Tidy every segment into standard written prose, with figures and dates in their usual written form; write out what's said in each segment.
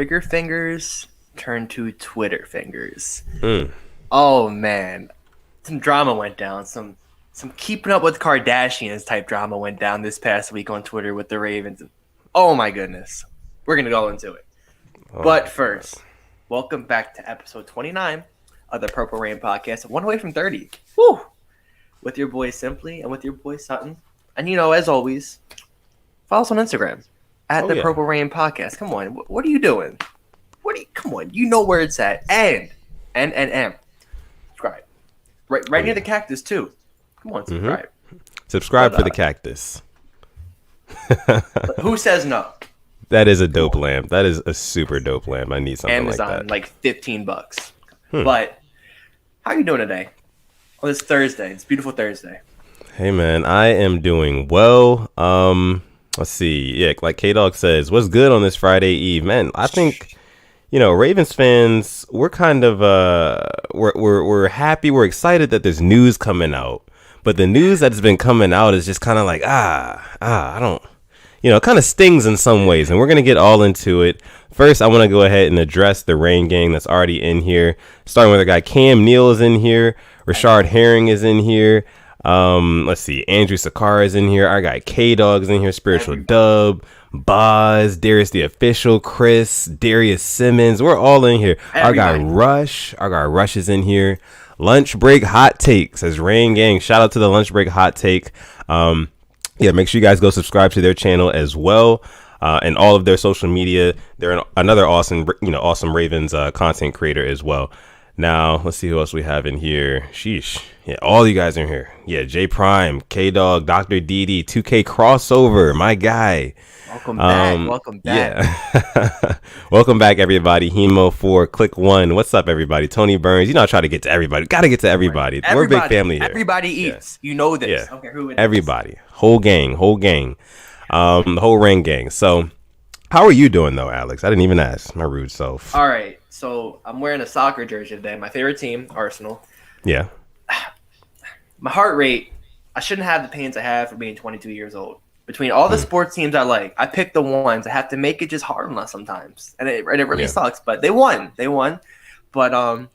trigger fingers turned to Twitter fingers. Mm. Oh man, some drama went down. Some keeping up with Kardashians type drama went down this past week on Twitter with the Ravens. Oh my goodness, we're gonna go into it. Oh, But first, welcome back to episode 29 of the Purple Rain podcast. One away from 30. Woo! With your boy Simply and with your boy Sutton. And as always, follow us on Instagram at the Purple Rain podcast. Come on, what are you doing? Come on, you know where it's at. And subscribe. Right near the cactus too. Come on, subscribe. Mm-hmm. Subscribe for the cactus. Who says no? That is a dope lamp. That is a super dope lamp. I need something Amazon, like that. like $15. But how are you doing today? On this Thursday. It's a beautiful Thursday. Hey man, I am doing well. Let's see. Yeah, like K-Dog says, what's good on this Friday Eve? Man, I think Ravens fans, we're kind of we're happy, we're excited that there's news coming out. But the news that's been coming out is just kind of like, I don't, it kind of stings in some ways. And we're going to get all into it. First, I want to go ahead and address the Rain gang that's already in here. Starting with our guy Cam Neal is in here. Rashard Herring is in here. Let's see. Andrew Sakara is in here. Our guy K-Dog is in here. Spiritual Dub. Boz, Darius the Official, Chris, Darius Simmons. We're all in here. Everybody. Our guy Rush is in here. Lunch break hot take, says Rain Gang. Shout out to the lunch break hot take. Make sure you guys go subscribe to their channel as well, and all of their social media. They're another awesome Ravens content creator as well. Now let's see who else we have in here. Sheesh, yeah, all you guys are in here. Yeah, J Prime, K Dog, Dr. DD, 2K crossover, my guy. Welcome back. Yeah. Welcome back, everybody. Hemo 4, Click 1. What's up, everybody? Tony Burns. I try to get to everybody. Got to get to everybody. We're a big family here. Everybody eats. Yeah. You know this. Yeah. Okay, who it is. Everybody. Whole gang. The whole Rain gang. So, how are you doing, though, Alex? I didn't even ask. My rude self. All right. So, I'm wearing a soccer jersey today. My favorite team, Arsenal. Yeah. My heart rate, I shouldn't have the pains I have for being 22 years old. Between all the sports teams I like, I pick the ones. I have to make it just hard on us sometimes, and it really sucks. But they won. But I'm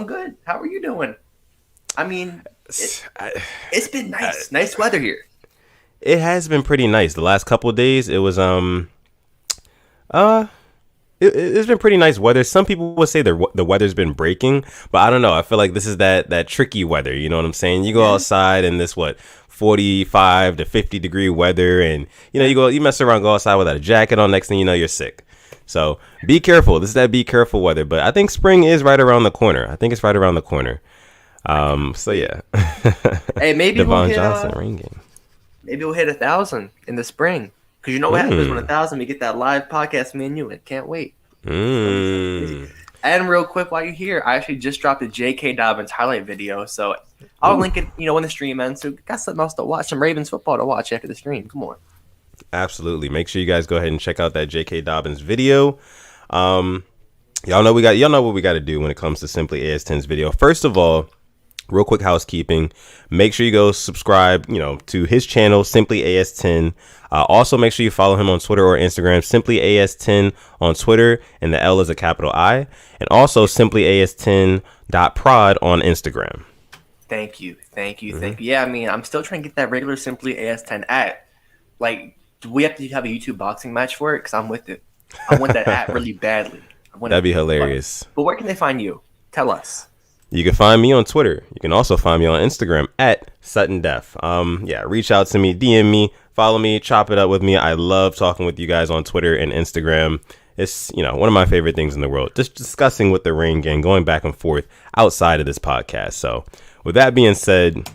good. How are you doing? I mean, it's been nice. Nice weather here. It has been pretty nice. The last couple of days, it was it's been pretty nice weather. Some people would say the weather's been breaking, but I don't know. I feel like this is that tricky weather. You know what I'm saying? You go outside and this 45 to 50 degree weather, and you mess around, go outside without a jacket on. Next thing you know, you're sick. So be careful. This is that be careful weather. But I think spring is right around the corner. So yeah. Hey, maybe Devon Johnson, Rain Game. Maybe we'll hit 1,000 in the spring. Because you know what happens when 1,000, we get that live podcast, me and you. And can't wait. And real quick, while you're here, I actually just dropped a J.K. Dobbins highlight video. So I'll link it, when the stream ends. So got something else to watch, some Ravens football to watch after the stream. Come on. Absolutely. Make sure you guys go ahead and check out that J.K. Dobbins video. Y'all know what we got to do when it comes to Simply AS10's video. First of all, real quick housekeeping. Make sure you go subscribe, to his channel, Simply AS10. Also, make sure you follow him on Twitter or Instagram, Simply AS10 on Twitter, and the L is a capital I. And also, Simply AS10.prod on Instagram. Thank you. Yeah, I mean, I'm still trying to get that regular Simply AS10 at. Like, do we have to have a YouTube boxing match for it? Because I'm with it. I want that at really badly. That'd be hilarious. But where can they find you? Tell us. You can find me on Twitter. You can also find me on Instagram at SuttonDef. Reach out to me, DM me, follow me, chop it up with me. I love talking with you guys on Twitter and Instagram. It's, one of my favorite things in the world. Just discussing with the Rain Gang, going back and forth outside of this podcast. So with that being said,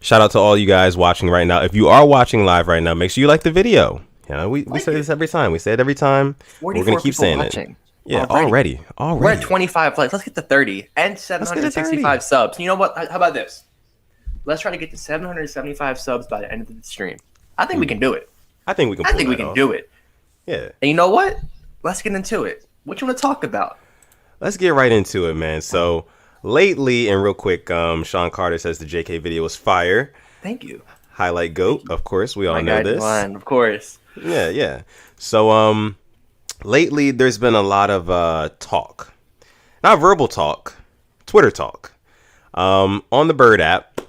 shout out to all you guys watching right now. If you are watching live right now, make sure you like the video. We say this every time. We say it every time. We're going to keep saying watching. It. Yeah, already. We're at 25 likes. Let's get to 30 and 765 subs. You know what? How about this? Let's try to get to 775 subs by the end of the stream. I think we can do it. I think we can do it. Yeah. And you know what? Let's get into it. What you want to talk about? Let's get right into it, man. So lately, and real quick, Sean Carter says the JK video was fire. Thank you. Highlight GOAT, of course. We all know this. Of course. Yeah. So lately there's been a lot of talk, not verbal talk, Twitter talk, on the Bird app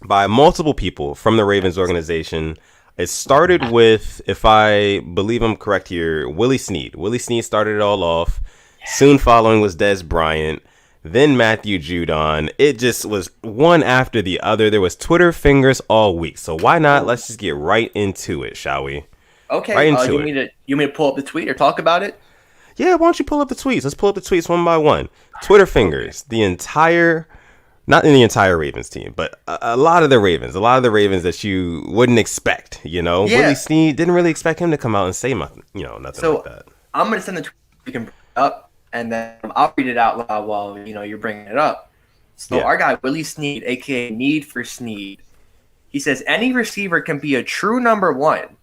by multiple people from the Ravens organization. It started with, if I believe I'm correct here, Willie Snead. Willie Snead started it all off. Soon following was Dez Bryant, then Matthew Judon. It just was one after the other. There was Twitter fingers all week. So why not? Let's just get right into it, shall we? Okay. Right into you mean to pull up the tweet or talk about it? Yeah, why don't you pull up the tweets? Let's pull up the tweets one by one. Twitter fingers, not in the entire Ravens team, but a lot of the Ravens that you wouldn't expect, Yeah. Willie Snead, didn't really expect him to come out and say nothing, nothing like that. I'm going to send the tweet you can bring it up, and then I'll read it out loud while, you're bringing it up. So our guy, Willie Snead, a.k.a. Need for Snead, he says, any receiver can be a true number one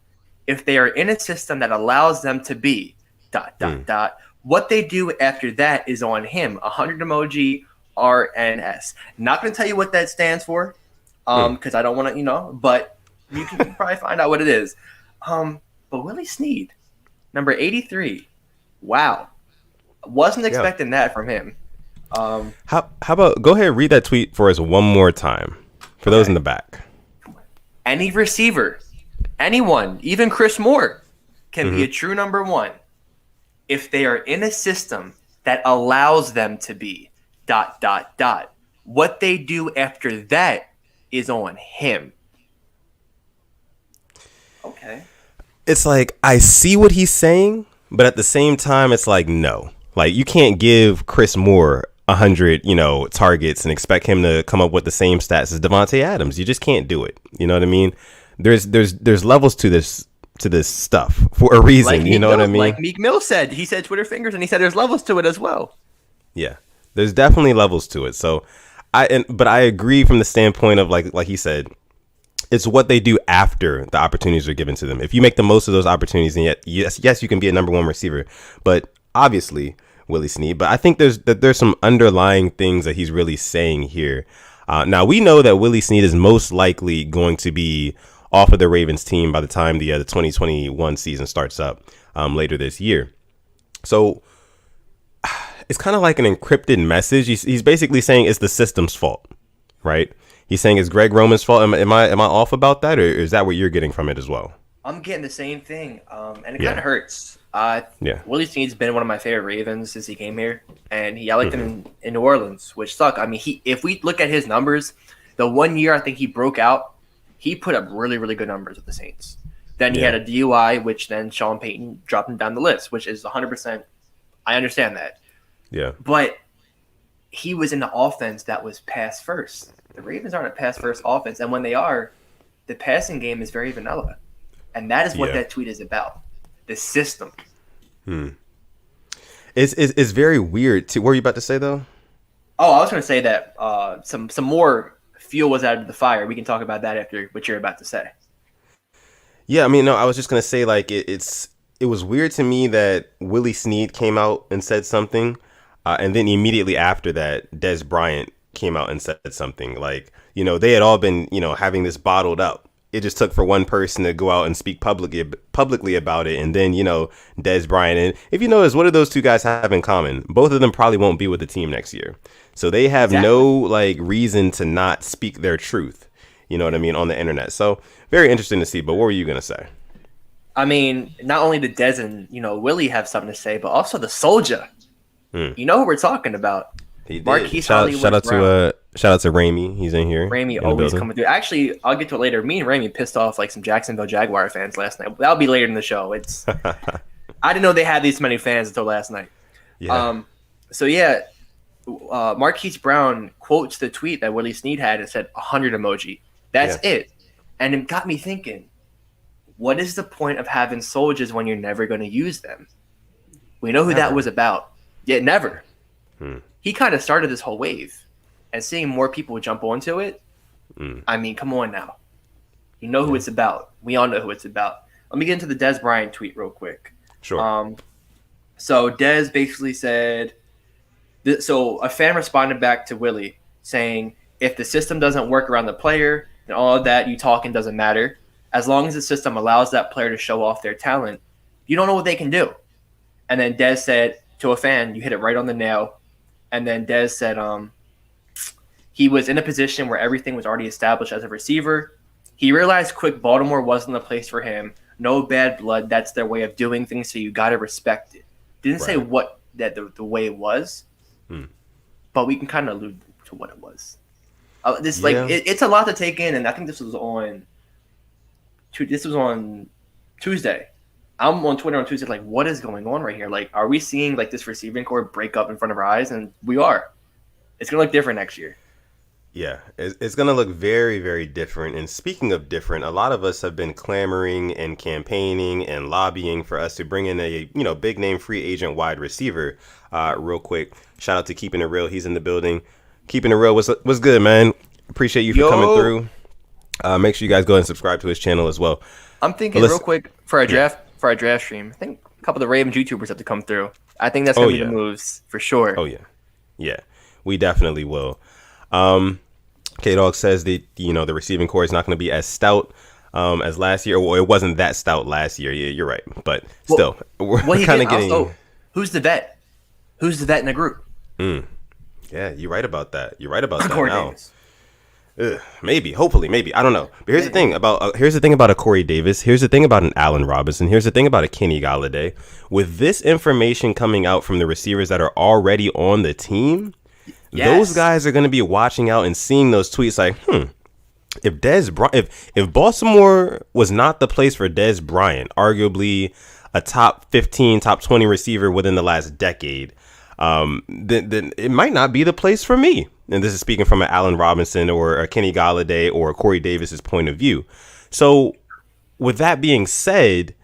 if they are in a system that allows them to be ... What they do after that is on him. 100 emoji, RNS. Not going to tell you what that stands for, because I don't want to, but you can probably find out what it is. But Willie Snead, number 83. Wow. Wasn't expecting that from him. How about go ahead and read that tweet for us one more time for those in the back. Any receiver, anyone, even Chris Moore, can be a true number one if they are in a system that allows them to be ... What they do after that is on him. Okay. It's like, I see what he's saying, but at the same time, it's like, no. Like, you can't give Chris Moore 100, targets and expect him to come up with the same stats as Devontae Adams. You just can't do it. You know what I mean? There's levels to this stuff for a reason. You know what I mean? Like Meek Mill said, he said Twitter fingers, and he said there's levels to it as well. Yeah, there's definitely levels to it. So but I agree from the standpoint of like he said, it's what they do after the opportunities are given to them. If you make the most of those opportunities, and yet yes, you can be a number one receiver. But obviously, Willie Snead. But I think there's some underlying things that he's really saying here. Now we know that Willie Snead is most likely going to be off of the Ravens team by the time the 2021 season starts up later this year. So it's kind of like an encrypted message. He's basically saying it's the system's fault, right? He's saying it's Greg Roman's fault. Am I off about that, or is that what you're getting from it as well? I'm getting the same thing, and it kind of hurts. Willie Snead's been one of my favorite Ravens since he came here, and I liked him in New Orleans, which sucked. I mean, if we look at his numbers, the 1 year I think he broke out, he put up really, really good numbers with the Saints. Then he had a DUI, which then Sean Payton dropped him down the list, which is 100%. I understand that. Yeah. But he was in the offense that was pass first. The Ravens aren't a pass first offense, and when they are, the passing game is very vanilla. And that is what that tweet is about. The system. It's very weird. What were you about to say, though? Oh, I was going to say that some more fuel was added to the fire. We can talk about that after what you're about to say. Yeah, I mean, no, I was just going to say, like, it was weird to me that Willie Snead came out and said something, and then immediately after that, Dez Bryant came out and said something. Like, they had all been, having this bottled up. It just took for one person to go out and speak publicly about it, and then, Dez Bryant. And if you notice, what do those two guys have in common? Both of them probably won't be with the team next year. So they have no reason to not speak their truth, you know what I mean, on the internet. So very interesting to see. But what were you going to say? I mean, not only did Dez and, Willie have something to say, but also the soldier. You know who we're talking about. He did. Marquise shout out to Ramey. He's in here. Ramey always coming through. Actually, I'll get to it later. Me and Ramey pissed off some Jacksonville Jaguar fans last night. That'll be later in the show. I didn't know they had these many fans until last night. Yeah. Marquise Brown quotes the tweet that Willie Snead had and said 100 emoji. That's it. And it got me thinking, what is the point of having soldiers when you're never going to use them? We know who that was about. Yeah, never. He kind of started this whole wave. And seeing more people jump onto it, I mean, come on now. You know who it's about. We all know who it's about. Let me get into the Dez Bryant tweet real quick. Sure. So Dez basically said, so a fan responded back to Willie saying, if the system doesn't work around the player and all of that, you talking doesn't matter. As long as the system allows that player to show off their talent, you don't know what they can do. And then Dez said to a fan, "You hit it right on the nail." And then Dez said, he was in a position where everything was already established as a receiver. He realized quick Baltimore wasn't the place for him. No bad blood. That's their way of doing things, so you got to respect it. Didn't say what that the way it was, but we can kind of allude to what it was. It's a lot to take in, and I think this was on Tuesday. I'm on Twitter on Tuesday, like, what is going on right here? Like, are we seeing like this receiving core break up in front of our eyes? And we are. It's gonna look different next year. Yeah, it's going to look very, very different. And speaking of different, a lot of us have been clamoring and campaigning and lobbying for us to bring in a, big name free agent wide receiver. Real quick, shout out to Keeping It Real. He's in the building. Keeping It Real was good, man. Appreciate you for coming through. Make sure you guys go and subscribe to his channel as well. I'm thinking real quick for our draft stream. I think a couple of the Ravens YouTubers have to come through. I think that's going to be the moves for sure. Oh, yeah. Yeah, we definitely will. K-Dog says that, the receiving core is not going to be as stout as last year. Or it wasn't that stout last year. Yeah, you're right. But still, we're kind of getting... Also, who's the vet? Who's the vet in the group? Yeah, you're right about that. You're right about that now. Maybe, hopefully, maybe. I don't know. But here's the thing about a Corey Davis. Here's the thing about an Allen Robinson. Here's the thing about a Kenny Golladay. With this information coming out from the receivers that are already on the team... Yes. Those guys are going to be watching out and seeing those tweets like, if Baltimore was not the place for Dez Bryant, arguably a top 15, top 20 receiver within the last decade, then it might not be the place for me. And this is speaking from an Allen Robinson or a Kenny Golladay or a Corey Davis's point of view. So with that being said,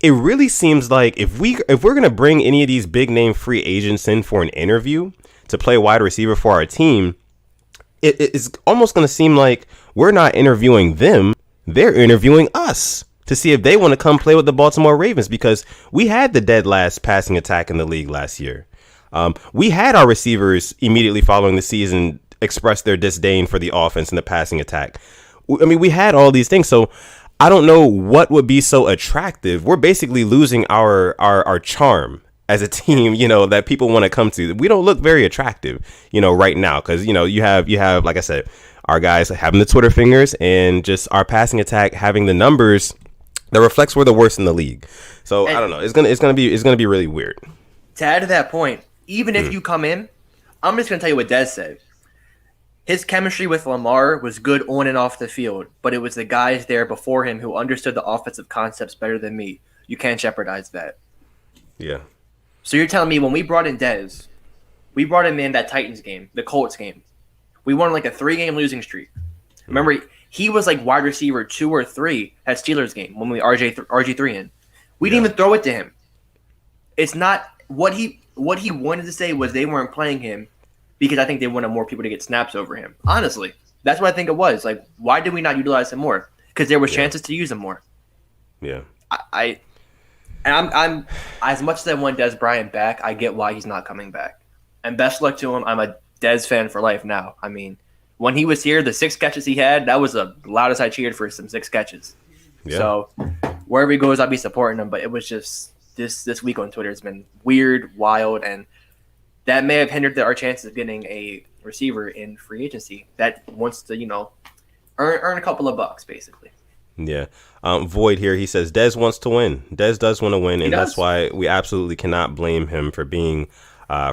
it really seems like if we're going to bring any of these big name free agents in for an interview to play wide receiver for our team, it's almost going to seem like we're not interviewing them. They're interviewing us to see if they want to come play with the Baltimore Ravens, because we had the dead last passing attack in the league last year. We had our receivers immediately following the season express their disdain for the offense and the passing attack. I mean, we had all these things. So I don't know what would be so attractive. We're basically losing our charm as a team, that people want to come to. We don't look very attractive, right now, because, you have, like I said, our guys having the Twitter fingers and just our passing attack having the numbers that reflects we're the worst in the league. So I don't know. It's gonna be really weird. To add to that point, even if you come in, I'm just gonna tell you what Dez said. His chemistry with Lamar was good on and off the field, but it was the guys there before him who understood the offensive concepts better than me. You can't jeopardize that. Yeah. So you're telling me when we brought in Dez, we brought him in that Titans game, the Colts game. We won like a 3-game losing streak. Remember, he was like wide receiver 2 or 3 at Steelers game when we RG3 in. We didn't even throw it to him. It's not what he wanted to say was they weren't playing him because I think they wanted more people to get snaps over him. Honestly, that's what I think it was. Like, why did we not utilize him more? Because there was chances to use him more. Yeah. I'm as much as I want Dez Bryant back, I get why he's not coming back. And best luck to him. I'm a Dez fan for life now. I mean, when he was here, the 6 catches he had, that was the loudest I cheered for some 6 catches. Yeah. So wherever he goes, I'll be supporting him. But it was just this week on Twitter has been weird, wild, and that may have hindered our chances of getting a receiver in free agency that wants to, earn a couple of bucks, basically. Yeah. Void here, he says Dez wants to win. Dez does want to win, and that's why we absolutely cannot blame him for being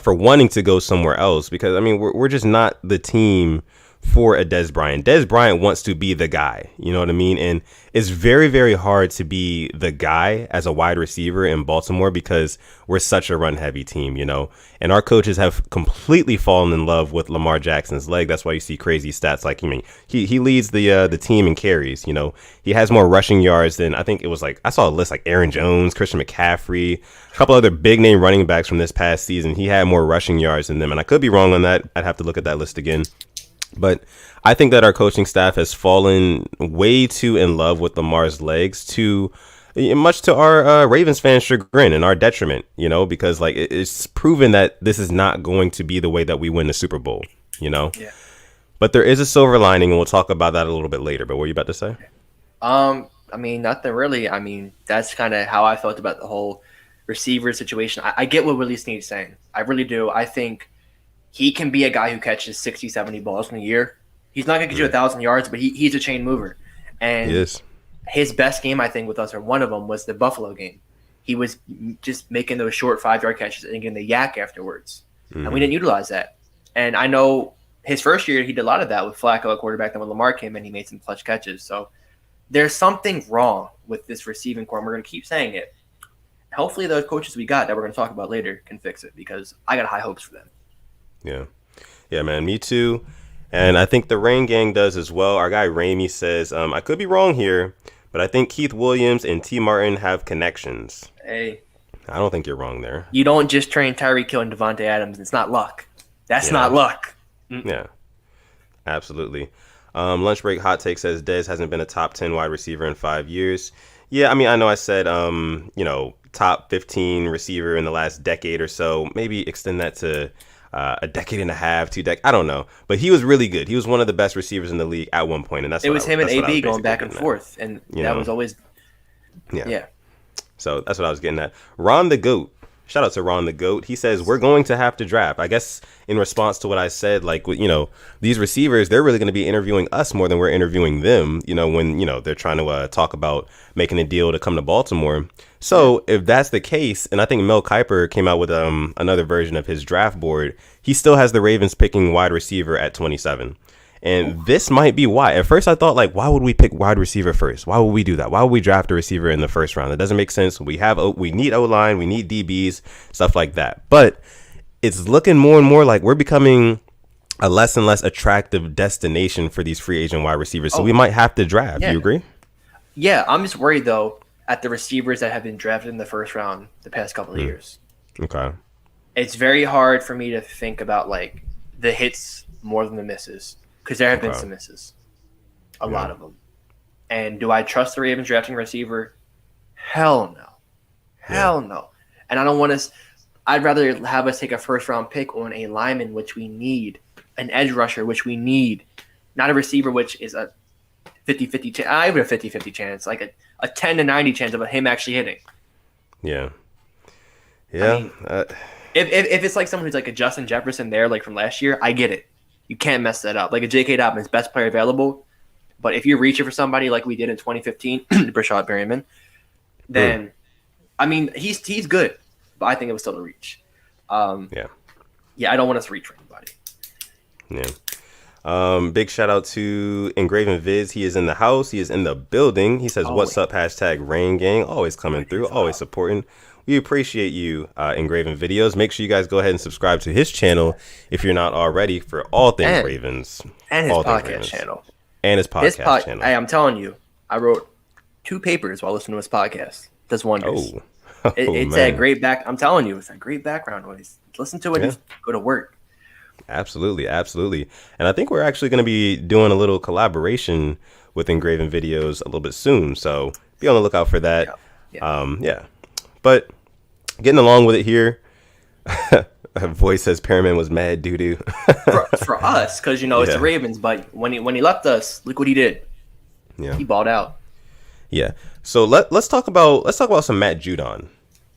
for wanting to go somewhere else, because I mean we're just not the team for a Dez Bryant. Dez Bryant wants to be the guy, you know what I mean? And it's very, very hard to be the guy as a wide receiver in Baltimore because we're such a run-heavy team, and our coaches have completely fallen in love with Lamar Jackson's leg. That's why you see crazy stats like, he leads the team in carries, he has more rushing yards than, I think it was like, I saw a list like Aaron Jones, Christian McCaffrey, a couple other big name running backs from this past season. He had more rushing yards than them, and I could be wrong on that. I'd have to look at that list again. But I think that our coaching staff has fallen way too in love with Lamar's legs, much to our Ravens fans' chagrin and our detriment, because like it's proven that this is not going to be the way that we win the Super Bowl, Yeah. But there is a silver lining, and we'll talk about that a little bit later. But what were you about to say? I mean, nothing really. I mean, that's kind of how I felt about the whole receiver situation. I get what Willie Snead's saying. I really do. I think he can be a guy who catches 60, 70 balls in a year. He's not going to get you 1,000 yards, but he's a chain mover. And his best game, I think, with us, or one of them, was the Buffalo game. He was just making those short 5-yard catches and getting the yak afterwards. And we didn't utilize that. And I know his first year, he did a lot of that with Flacco at quarterback. Then when Lamar came in, he made some clutch catches. So there's something wrong with this receiving core, and we're going to keep saying it. Hopefully those coaches we got that we're going to talk about later can fix it, because I got high hopes for them. Yeah, man, me too. And I think the Rain Gang does as well. Our guy Ramey says, I could be wrong here, but I think Keith Williams and T. Martin have connections. Hey. I don't think you're wrong there. You don't just train Tyreek Hill and Devontae Adams. It's not luck. That's not luck. Yeah, absolutely. Lunch Break Hot Take says Dez hasn't been a top 10 wide receiver in 5 years. Yeah, I mean, I know I said, top 15 receiver in the last decade or so. Maybe extend that to a decade and a half, 2 decades. I don't know. But he was really good. He was one of the best receivers in the league at one point. And it was him and AB going back and forth. And that was always. Yeah. So that's what I was getting at. Ron the GOAT. Shout out to Ron the GOAT. He says, we're going to have to draft. I guess in response to what I said, like, these receivers, they're really going to be interviewing us more than we're interviewing them, when, they're trying to talk about making a deal to come to Baltimore. So if that's the case, and I think Mel Kiper came out with another version of his draft board, he still has the Ravens picking wide receiver at 27. And this might be why. At first, I thought, like, why would we pick wide receiver first? Why would we do that? Why would we draft a receiver in the first round? It doesn't make sense. We need O-line, we need DBs, stuff like that. But it's looking more and more like we're becoming a less and less attractive destination for these free agent wide receivers. So we might have to draft. Yeah. You agree? Yeah, I'm just worried, though, at the receivers that have been drafted in the first round the past couple of years. Okay. It's very hard for me to think about, like, the hits more than the misses. Because there have been some misses. A lot of them. And do I trust the Ravens drafting receiver? Hell no. Hell no. And I don't want us – I'd rather have us take a first-round pick on a lineman, which we need, an edge rusher, which we need, not a receiver, which is a 50-50 chance. I have a 50-50 chance, like a 10 to 90 chance of him actually hitting. Yeah. I mean, if it's like someone who's like a Justin Jefferson there, like from last year, I get it. You can't mess that up. Like a J.K. Dobbins, best player available. But if you're reaching for somebody like we did in 2015, Brashad Perryman, then, I mean, he's good. But I think it was still a reach. Yeah, I don't want us to reach for anybody. Yeah. Big shout out to Engraven Viz. He is in the house. He is in the building. He says, what's up, #Rain Gang. Always coming through. Always supporting. We appreciate you, Engraven Videos. Make sure you guys go ahead and subscribe to his channel if you're not already, for all things Ravens. And his podcast channel. And his podcast channel. Hey, I'm telling you, I wrote 2 papers while listening to his podcast. Does wonders. It's a great I'm telling you, it's a great background noise. Listen to it and go to work. Absolutely, absolutely. And I think we're actually going to be doing a little collaboration with Engraven Videos a little bit soon. So be on the lookout for that. Yeah. But getting along with it here, a voice says Perriman was mad doo-doo. for us, because, it's the Ravens. But when he left us, look what he did. Yeah. He balled out. Yeah. So let's talk about some Matt Judon.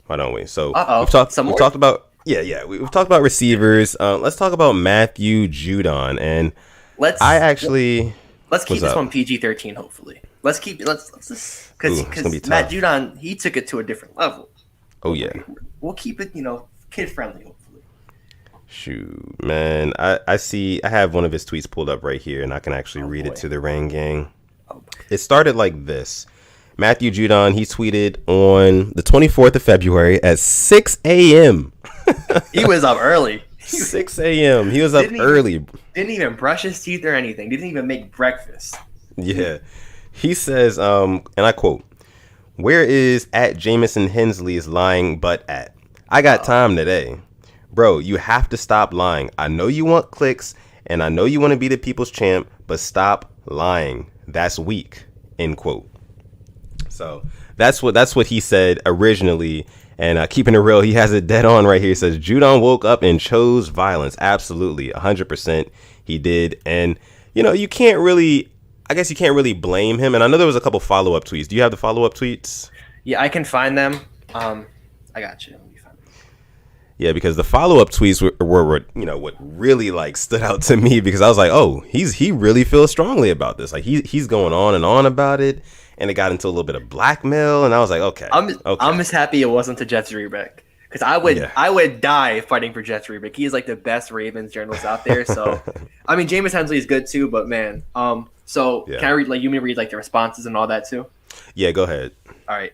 Why don't we? So we've talked about we've talked about receivers. Let's talk about Matthew Judon. And let's keep this one PG-13. Hopefully, let's just because Matt Judon, he took it to a different level. Oh yeah, we'll keep it kid friendly. Hopefully. Shoot, man, I have one of his tweets pulled up right here, and I can actually read it to the Rain Gang. It started like this. Matthew Judon, he tweeted on the 24th of February at 6 a.m. He was up early. 6 a.m. He was up early. Didn't even brush his teeth or anything. Didn't even make breakfast. Yeah. He says, and I quote, "Where is at Jamison Hensley's lying butt at? I got time today. Bro, you have to stop lying. I know you want clicks, and I know you want to be the people's champ, but stop lying. That's weak." End quote. So that's what he said originally. And keeping it real, he has it dead on right here. He says, Judon woke up and chose violence. Absolutely. 100% he did. And, you can't really blame him. And I know there was a couple follow-up tweets. Do you have the follow-up tweets? Yeah, I can find them. I I got you. Let me find it. Yeah, because the follow-up tweets were what really like stood out to me, because I was like, oh, he really feels strongly about this. Like he's going on and on about it, and it got into a little bit of blackmail, and I was like, okay. I'm just happy it wasn't to Jeff Zrebiec, because I would die fighting for Jeff Zrebiec. He's like the best Ravens journalist out there. So, I mean, Jameis Hensley is good too, but man, can I read you may read like the responses and all that too? Yeah, go ahead. All right.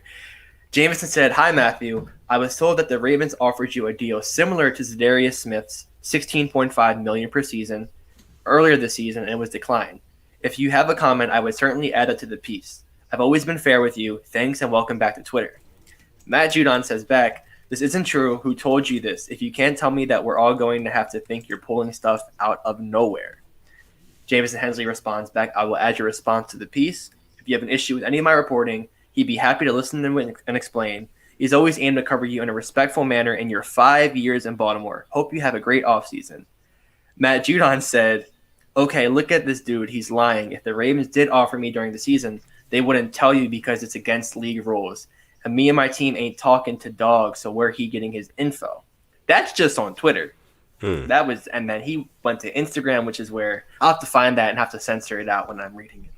Jameson said, "Hi, Matthew. I was told that the Ravens offered you a deal similar to Zadarius Smith's $16.5 million per season earlier this season, and it was declined. If you have a comment, I would certainly add it to the piece. I've always been fair with you. Thanks, and welcome back to Twitter." Matt Judon says back, "This isn't true. Who told you this? If you can't tell me that, we're all going to have to think you're pulling stuff out of nowhere." Jameson Hensley responds back, "I will add your response to the piece. If you have an issue with any of my reporting, he'd be happy to listen to it and explain. He's always aimed to cover you in a respectful manner in your 5 years in Baltimore. Hope you have a great offseason." Matt Judon said, "Okay, look at this dude. He's lying. If the Ravens did offer me during the season, they wouldn't tell you because it's against league rules. And me and my team ain't talking to dogs, so where he getting his info?" That's just on Twitter. That was, and then he went to Instagram, which is where I'll have to find that and have to censor it out when I'm reading it.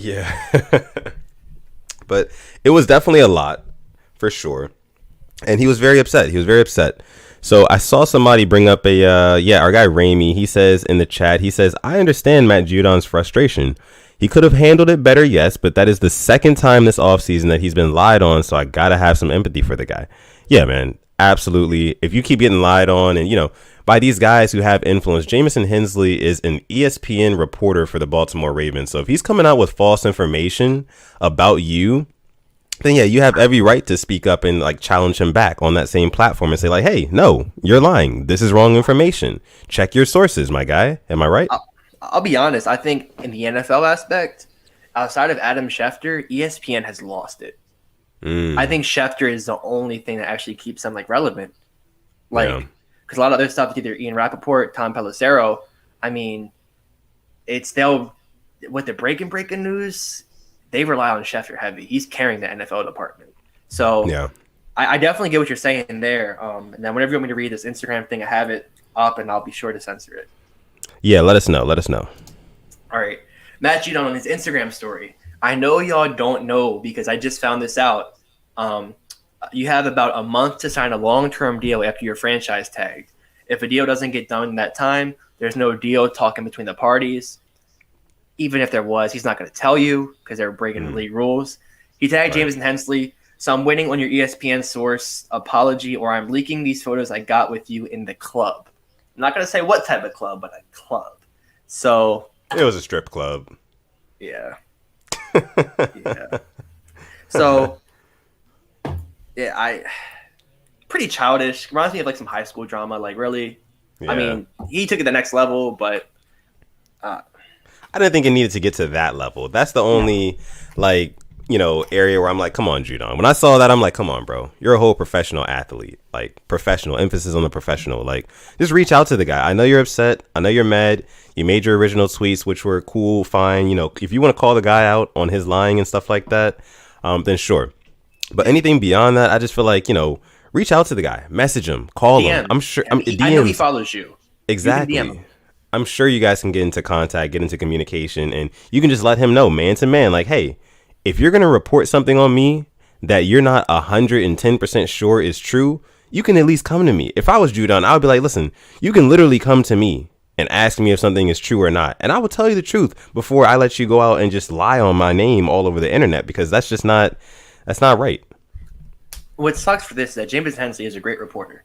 Yeah. But it was definitely a lot, for sure. And he was very upset. So I saw somebody bring up our guy Ramey. He says in the chat, "I understand Matt Judon's frustration. He could have handled it better, yes, but that is the second time this offseason that he's been lied on, so I got to have some empathy for the guy." Yeah, man, absolutely. If you keep getting lied on and, by these guys who have influence, Jameson Hensley is an ESPN reporter for the Baltimore Ravens. So if he's coming out with false information about you, then yeah, you have every right to speak up and like challenge him back on that same platform and say like, "Hey, no, you're lying. This is wrong information. Check your sources, my guy." Am I right? I'll be honest. I think in the NFL aspect, outside of Adam Schefter, ESPN has lost it. I think Schefter is the only thing that actually keeps them like relevant. Because a lot of other stuff, either Ian Rappaport, Tom Pelissero, I mean, with the breaking news, they rely on Schefter heavy. He's carrying the NFL department. So yeah, I definitely get what you're saying there. And then whenever you want me to read this Instagram thing, I have it up and I'll be sure to censor it. Yeah, let us know. All right. Matt Judon on his Instagram story. "I know y'all don't know because I just found this out. You have about a month to sign a long-term deal after your franchise tagged. If a deal doesn't get done in that time, there's no deal talking between the parties. Even if there was, he's not going to tell you because they're breaking the league rules." He tagged Jameson Hensley. "So I'm waiting on your ESPN source apology or I'm leaking these photos I got with you in the club." I'm not going to say what type of club, but a club. So it was a strip club. Yeah. Yeah. So yeah, pretty childish. Reminds me of like some high school drama. Like really, yeah. I mean, he took it to the next level, but I didn't think it needed to get to that level. That's the only area where I'm like, come on, Judon. When I saw that, I'm like, come on, bro. You're a whole professional athlete. Like professional, emphasis on the professional. Like just reach out to the guy. I know you're upset. I know you're mad. You made your original tweets, which were cool, fine. If you want to call the guy out on his lying and stuff like that, then sure. But anything beyond that, I just feel like, reach out to the guy, message him, call him. I'm sure. I know he follows you. Exactly. I'm sure you guys can get into contact, get into communication, and you can just let him know, man to man, like, hey, if you're going to report something on me that you're not 110% sure is true, you can at least come to me. If I was Judon, I would be like, listen, you can literally come to me and ask me if something is true or not. And I will tell you the truth before I let you go out and just lie on my name all over the internet, because that's not right. What sucks for this is that Jameson Hensley is a great reporter.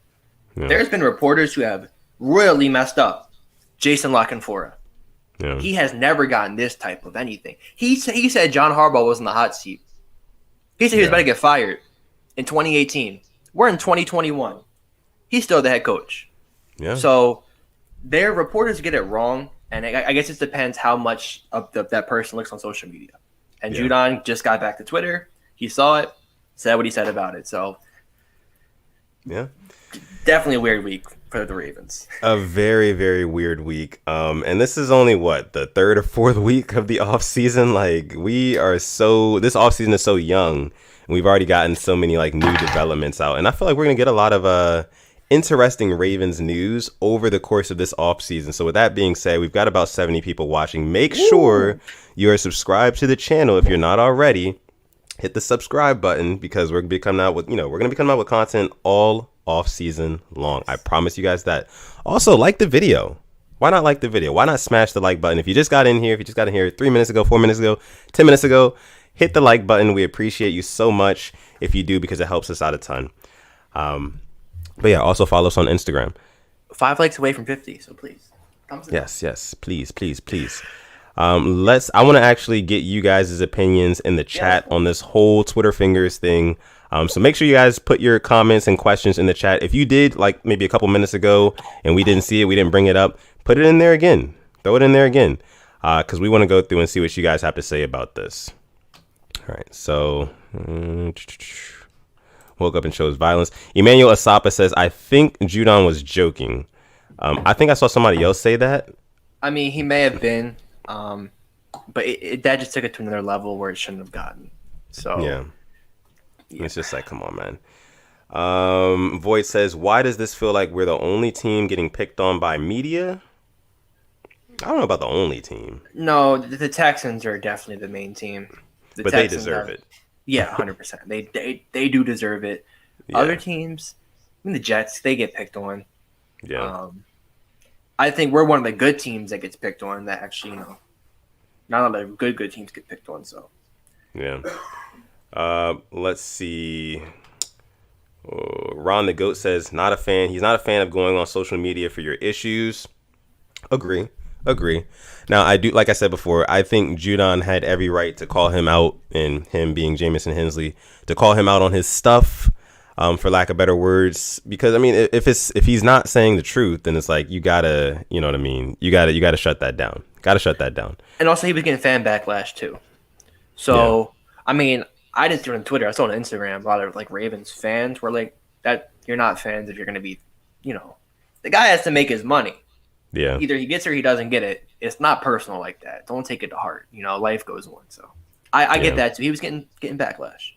Yeah. There's been reporters who have royally messed up. Jason LaCanfora. Yeah. He has never gotten this type of anything. He said John Harbaugh was in the hot seat. He said he was about to get fired in 2018. We're in 2021. He's still the head coach. Yeah. So their reporters get it wrong, and I guess it depends how much of that person looks on social media. And Judon just got back to Twitter. He saw it, said what he said about it. So yeah, definitely a weird week for the Ravens. A very, very weird week. And this is only what, the third or fourth week of the off season. Like, this off season is so young, and we've already gotten so many like new developments out. And I feel like we're gonna get a lot of interesting Ravens news over the course of this off season. So with that being said, we've got about 70 people watching. Make sure you are subscribed to the channel if you're not already. Hit the subscribe button because we're gonna be coming out with content all off season long. I promise you guys that. Also, like the video. Why not like the video? Why not smash the like button? If you just got in here, 3 minutes ago, 4 minutes ago, 10 minutes ago, hit the like button. We appreciate you so much if you do, because it helps us out a ton. But yeah, also follow us on Instagram. 5 likes away from 50, so please. Yes, please. I want to actually get you guys' opinions in the chat on this whole Twitter fingers thing. So make sure you guys put your comments and questions in the chat. If you did, like maybe a couple minutes ago, and we didn't see it, we didn't bring it up, put it in there again. Throw it in there again, because we want to go through and see what you guys have to say about this. All right, so woke up and chose violence. Emmanuel Asapa says, I think Judon was joking. I think I saw somebody else say that. I mean, he may have been, but that just took it to another level where it shouldn't have gotten. So yeah. It's just like, come on, man. Void says, why does this feel like we're the only team getting picked on by media? I don't know about the only team. No, the Texans are definitely the main team. But Texans, they deserve it. Yeah, 100%. They do deserve it. Yeah. Other teams, I mean, the Jets, they get picked on. Yeah. I think we're one of the good teams that gets picked on. That actually, not all the good teams get picked on. So. Yeah. Let's see. Ron the Goat says, not a fan. He's not a fan of going on social media for your issues. Agree. Now, I do, like I said before, I think Judon had every right to call him out, and him being Jamison Hensley, to call him out on his stuff, for lack of better words. Because I mean, if he's not saying the truth, then it's like you gotta, you know what I mean? You gotta shut that down. And also, he was getting fan backlash too. So I mean, I didn't see it on Twitter. I saw it on Instagram. A lot of like Ravens fans were like, "That you're not fans if you're gonna be, the guy has to make his money. Yeah. Either he gets it or he doesn't get it. It's not personal like that. Don't take it to heart. Life goes on. So I get that too. He was getting backlash.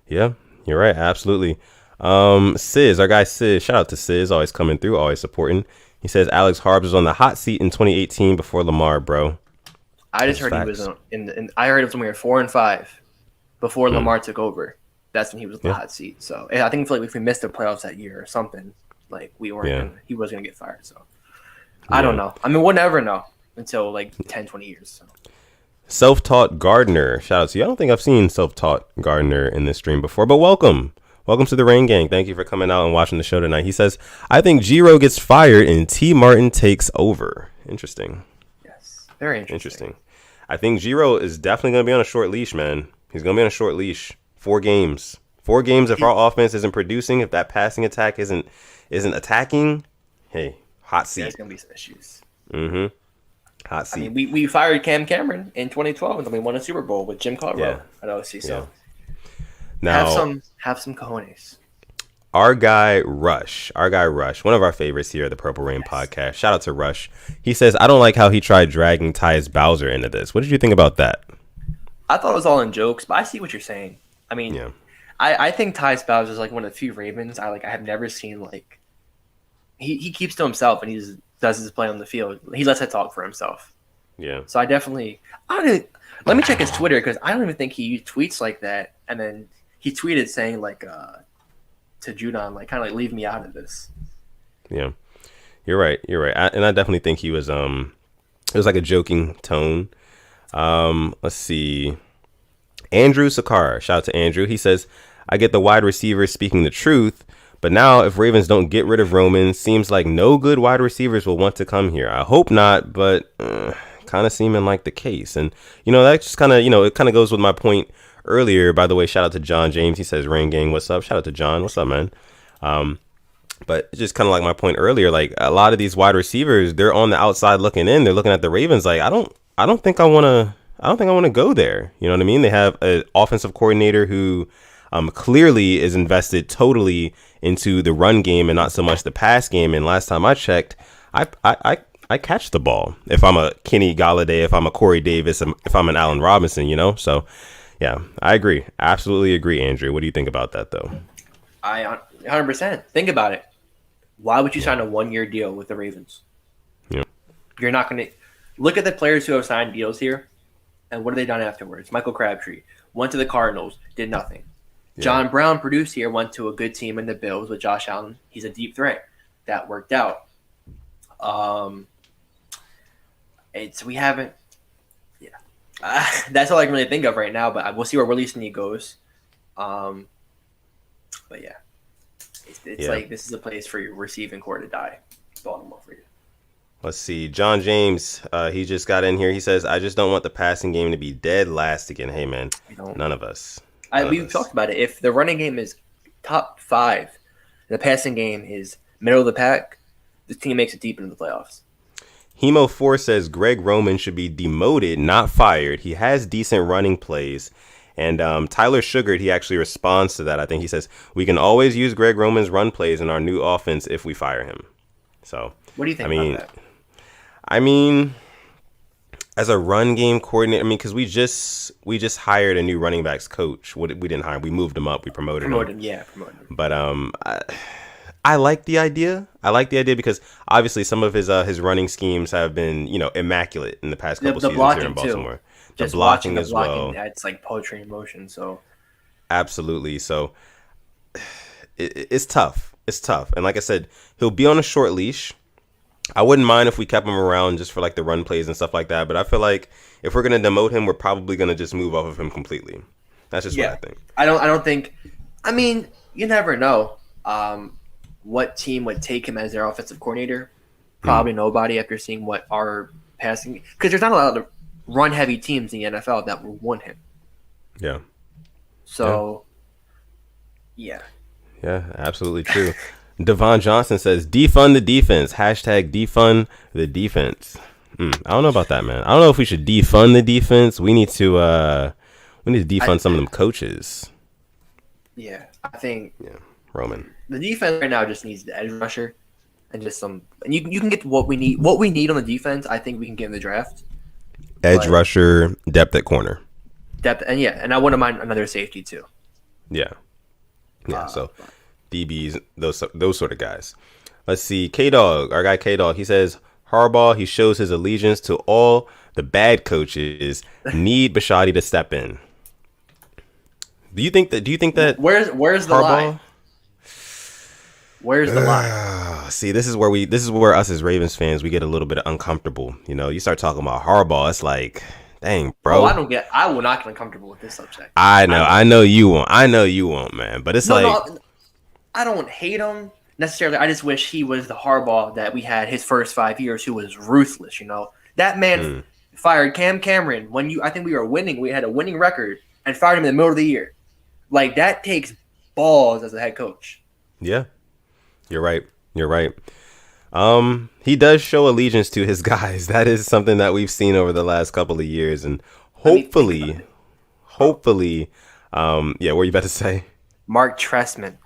Yeah, you're right. Absolutely. Sis, our guy Sis, shout out to Sis, always coming through, always supporting. He says Alex Harbaugh was on the hot seat in 2018 before Lamar, bro. I just heard he was I heard it was when we were 4-5 before Lamar took over. That's when he was on the hot seat. So I think if we missed the playoffs that year or something, like he was gonna get fired. So I don't know. I mean, we'll never know until like 10, 20 years. So. Self-taught Gardner, shout out to you. I don't think I've seen Self-taught Gardner in this stream before, but welcome to the Rain Gang. Thank you for coming out and watching the show tonight. He says, I think Giro gets fired and T. Martin takes over. Interesting. Yes, very interesting. I think Giro is definitely going to be on a short leash, man. He's going to be on a short leash. 4 games. 4 games if our offense isn't producing, if that passing attack isn't attacking, hey, hot seat. There's going to be some issues. Mm-hmm. Hot seat. I mean, we fired Cam Cameron in 2012 and then we won a Super Bowl with Jim Caldwell at OC. So now, have some cojones. Our guy Rush, one of our favorites here at the Purple Rain podcast. Shout out to Rush. He says, I don't like how he tried dragging Tyus Bowser into this. What did you think about that? I thought it was all in jokes, but I see what you're saying. I mean, I think Tyus Bowser is like one of the few Ravens I have never seen like he keeps to himself and he just does his play on the field. He lets it talk for himself. Yeah. So let me check his Twitter because I don't even think he tweets like that. And then he tweeted saying to Judon, kind of leave me out of this. Yeah, you're right. And I definitely think he was, it was like a joking tone. Let's see. Andrew Sakara, shout out to Andrew. He says, I get the wide receivers speaking the truth, but now if Ravens don't get rid of Roman, seems like no good wide receivers will want to come here. I hope not, but kind of seeming like the case. And, that just kind of, it kind of goes with my point earlier. By the way, shout out to John James. He says, Rain Gang, what's up? Shout out to John. What's up, man? But it's just kind of like my point earlier. Like a lot of these wide receivers, they're on the outside looking in. They're looking at the Ravens like, I don't think I want to go there. You know what I mean? They have an offensive coordinator who clearly is invested totally into the run game and not so much the pass game. And last time I checked, I catch the ball if I'm a Kenny Galladay, if I'm a Corey Davis, if I'm an Allen Robinson, you know? So, yeah, I agree. Absolutely agree, Andrew. What do you think about that, though? I 100%. Think about it. Why would you sign a 1-year deal with the Ravens? Yeah. You're not going to look at the players who have signed deals here, and what have they done afterwards? Michael Crabtree went to the Cardinals, did nothing. Yeah. John Brown produced here, went to a good team in the Bills with Josh Allen. He's a deep threat. That worked out. We haven't. Yeah, that's all I can really think of right now. But we'll see where Willie Snead goes. But yeah, it's like this is a place for your receiving core to die. Baltimore for you. Let's see. John James, he just got in here. He says, I just don't want the passing game to be dead last again. Hey, man, none of us. We've talked about it. If the running game is top 5, and the passing game is middle of the pack, the team makes it deep into the playoffs. Hemo4 says Greg Roman should be demoted, not fired. He has decent running plays. And Tyler Sugard, he actually responds to that. I think he says, we can always use Greg Roman's run plays in our new offense if we fire him. So, what do you think about that? I mean, as a run game coordinator, because we just hired a new running backs coach. We didn't hire him. We moved him up. We promoted him. Yeah, promoted him. But I like the idea. Because obviously some of his running schemes have been, immaculate in the past couple seasons here in Baltimore. The blocking as well. It's like poetry in motion. So absolutely. So it's tough. It's tough. And like I said, he'll be on a short leash. I wouldn't mind if we kept him around just for like the run plays and stuff like that. But I feel like if we're going to demote him, we're probably going to just move off of him completely. That's just what I think. I don't think. I mean, you never know. What team would take him as their offensive coordinator? Probably nobody after seeing what our passing, because there's not a lot of run-heavy teams in the NFL that will want him. Yeah. So, yeah. Yeah, absolutely true. Devon Johnson says, defund the defense. Hashtag defund the defense. I don't know about that, man. I don't know if we should defund the defense. We need to defund some of them coaches. Yeah, I think. Yeah, Roman. The defense right now just needs the edge rusher and just some. And you can get what we need. What we need on the defense, I think we can get in the draft. Edge rusher, depth at corner. And I wouldn't mind another safety too. Yeah. So DBs, those sort of guys. Let's see. K-Dog, our guy K-Dog, he says Harbaugh, he shows his allegiance to all the bad coaches. Need Bisciotti to step in. Do you think that where's the lie? Where's the lie? See, this is where us as Ravens fans, we get a little bit uncomfortable. You start talking about Harbaugh, it's like, dang, bro. I will not get uncomfortable with this subject. I know you won't, man. But it's I don't hate him necessarily. I just wish he was the Harbaugh that we had his first 5 years, who was ruthless. That man fired Cam Cameron I think we were winning. We had a winning record and fired him in the middle of the year. Like, that takes balls as a head coach. Yeah. You're right. He does show allegiance to his guys. That is something that we've seen over the last couple of years, and hopefully, what were you about to say? Mark Trestman,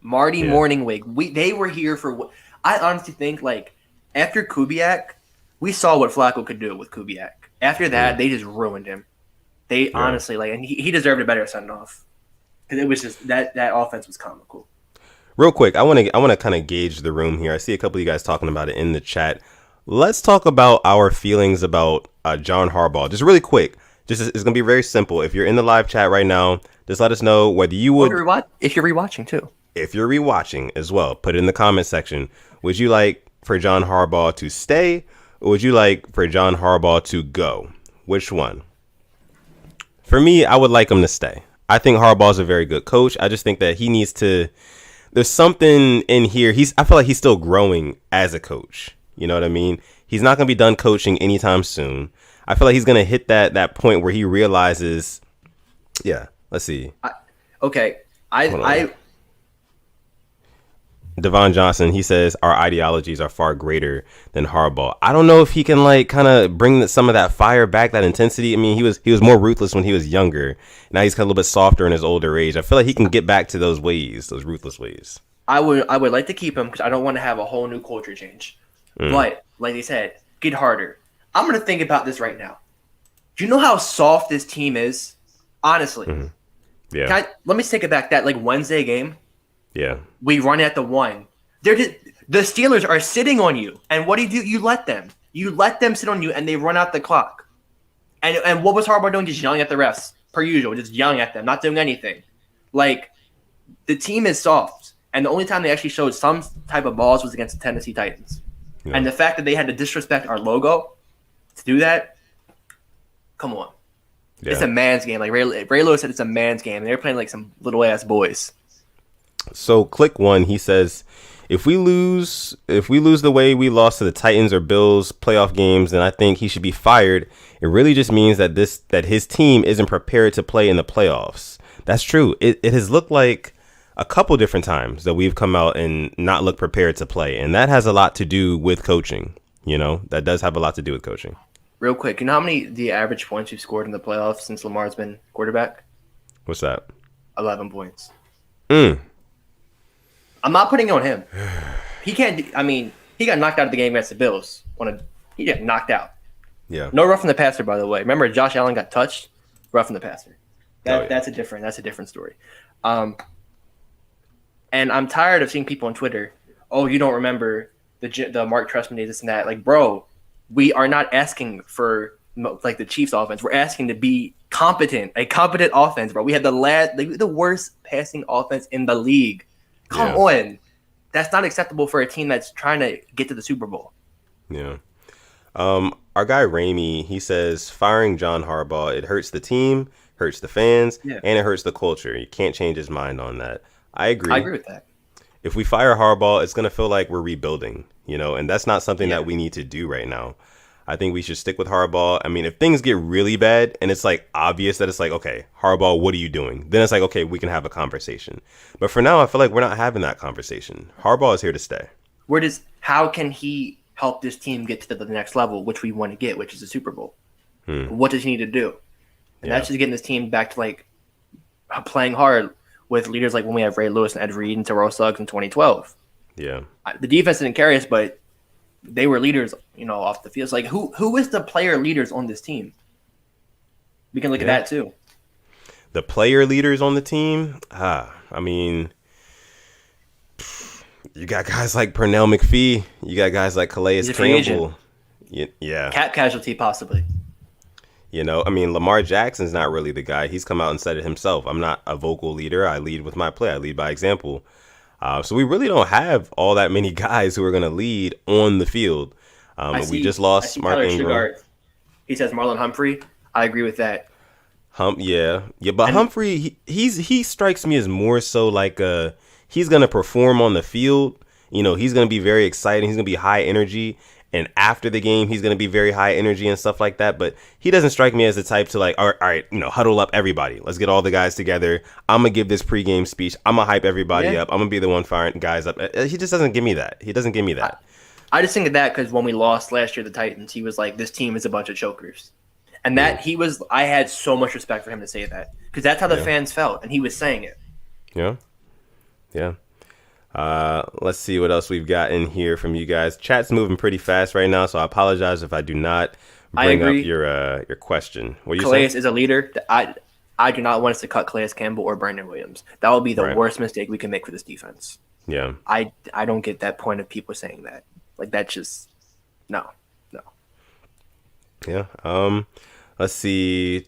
Marty Morningwig. They were here for. I honestly think, like, after Kubiak, we saw what Flacco could do with Kubiak. After that, they just ruined him. They honestly, and he deserved a better send off, because it was just that offense was comical. Real quick, I want to kind of gauge the room here. I see a couple of you guys talking about it in the chat. Let's talk about our feelings about John Harbaugh. Just really quick. It's going to be very simple. If you're in the live chat right now, just let us know whether you would. If you're rewatching too. If you're rewatching as well, put it in the comment section. Would you like for John Harbaugh to stay, or would you like for John Harbaugh to go? Which one? For me, I would like him to stay. I think Harbaugh's a very good coach. I just think that he needs to. There's something in here. I feel like he's still growing as a coach. You know what I mean? He's not going to be done coaching anytime soon. I feel like he's going to hit that point where he realizes, let's see. Devon Johnson, he says our ideologies are far greater than Harbaugh. I don't know if he can like kind of bring some of that fire back, that intensity. I mean, he was more ruthless when he was younger. Now he's kind of a little bit softer in his older age. I feel like he can get back to those ways, those ruthless ways. I would like to keep him because I don't want to have a whole new culture change. But like they said, get harder. I'm gonna think about this right now. Do you know how soft this team is? Honestly, Yeah, let me take it back. That like Wednesday game. yeah, We run at the one. The Steelers are sitting on you, and what do? You let them. You let them sit on you, and they run out the clock. And what was Harbaugh doing? Just yelling at the refs, per usual, just yelling at them, not doing anything. Like the team is soft, and the only time they actually showed some type of balls was against the Tennessee Titans. yeah. And the fact that they had to disrespect our logo to do that, come on, it's a man's game. Like Ray Lewis said, it's a man's game. They're playing like some little ass boys. So Click One, he says, if we lose the way we lost to the Titans or Bills playoff games, then I think he should be fired. It really just means that his team isn't prepared to play in the playoffs. That's true. It has looked like a couple different times that we've come out and not looked prepared to play, and that has a lot to do with coaching. That does have a lot to do with coaching. Real quick, you know how many the average points we've scored in the playoffs since Lamar's been quarterback? What's that? 11 points. I'm not putting it on him. He can't. I mean, he got knocked out of the game against the Bills. He got knocked out. Yeah. No roughing the passer, by the way. Remember, Josh Allen got touched. Roughing the passer. That's a different story. And I'm tired of seeing people on Twitter. Oh, you don't remember the Mark Trestman days, this and that. Like, bro, we are not asking for like the Chiefs offense. We're asking to be competent, a competent offense, bro. We had the worst passing offense in the league. Come on. That's not acceptable for a team that's trying to get to the Super Bowl. Yeah. Our guy Ramey, he says firing John Harbaugh, it hurts the team, hurts the fans, and it hurts the culture. You can't change his mind on that. I agree with that. If we fire Harbaugh, it's going to feel like we're rebuilding, and that's not something that we need to do right now. I think we should stick with Harbaugh. I mean, if things get really bad and it's like obvious that it's like, okay, Harbaugh, what are you doing? Then it's like, okay, we can have a conversation. But for now, I feel like we're not having that conversation. Harbaugh is here to stay. How can he help this team get to the next level, which we want to get, which is the Super Bowl? What does he need to do? And that's just getting this team back to like playing hard with leaders like when we have Ray Lewis and Ed Reed and Terrell Suggs in 2012. Yeah. The defense didn't carry us, but they were leaders, off the field. It's like who is the player leaders on this team? We can look at that too. The player leaders on the team? I mean, you got guys like Pernell McPhee. You got guys like Calais Campbell. Yeah. Cap casualty, possibly. I mean, Lamar Jackson's not really the guy. He's come out and said it himself. I'm not a vocal leader. I lead with my play. I lead by example. So we really don't have all that many guys who are going to lead on the field. We just lost Mark Ingram. He says Marlon Humphrey. I agree with that. But Humphrey, he strikes me as more so like he's going to perform on the field. He's going to be very exciting. He's going to be high energy. And after the game, he's going to be very high energy and stuff like that. But he doesn't strike me as the type to like, all right, huddle up everybody. Let's get all the guys together. I'm going to give this pregame speech. I'm going to hype everybody up. I'm going to be the one firing guys up. He just doesn't give me that. He doesn't give me that. I just think of that because when we lost last year, the Titans, he was like, this team is a bunch of chokers. And I had so much respect for him to say that because that's how the fans felt. And he was saying it. Yeah. Yeah. Let's see what else we've got in here from you guys. Chat's moving pretty fast right now, so I apologize if I do not bring up your question. What are you Calais saying? is a leader. I do not want us to cut Calais Campbell or Brandon Williams. That would be the worst mistake we can make for this defense. Yeah. I don't get that point of people saying that. Like that's just no. Yeah. Let's see.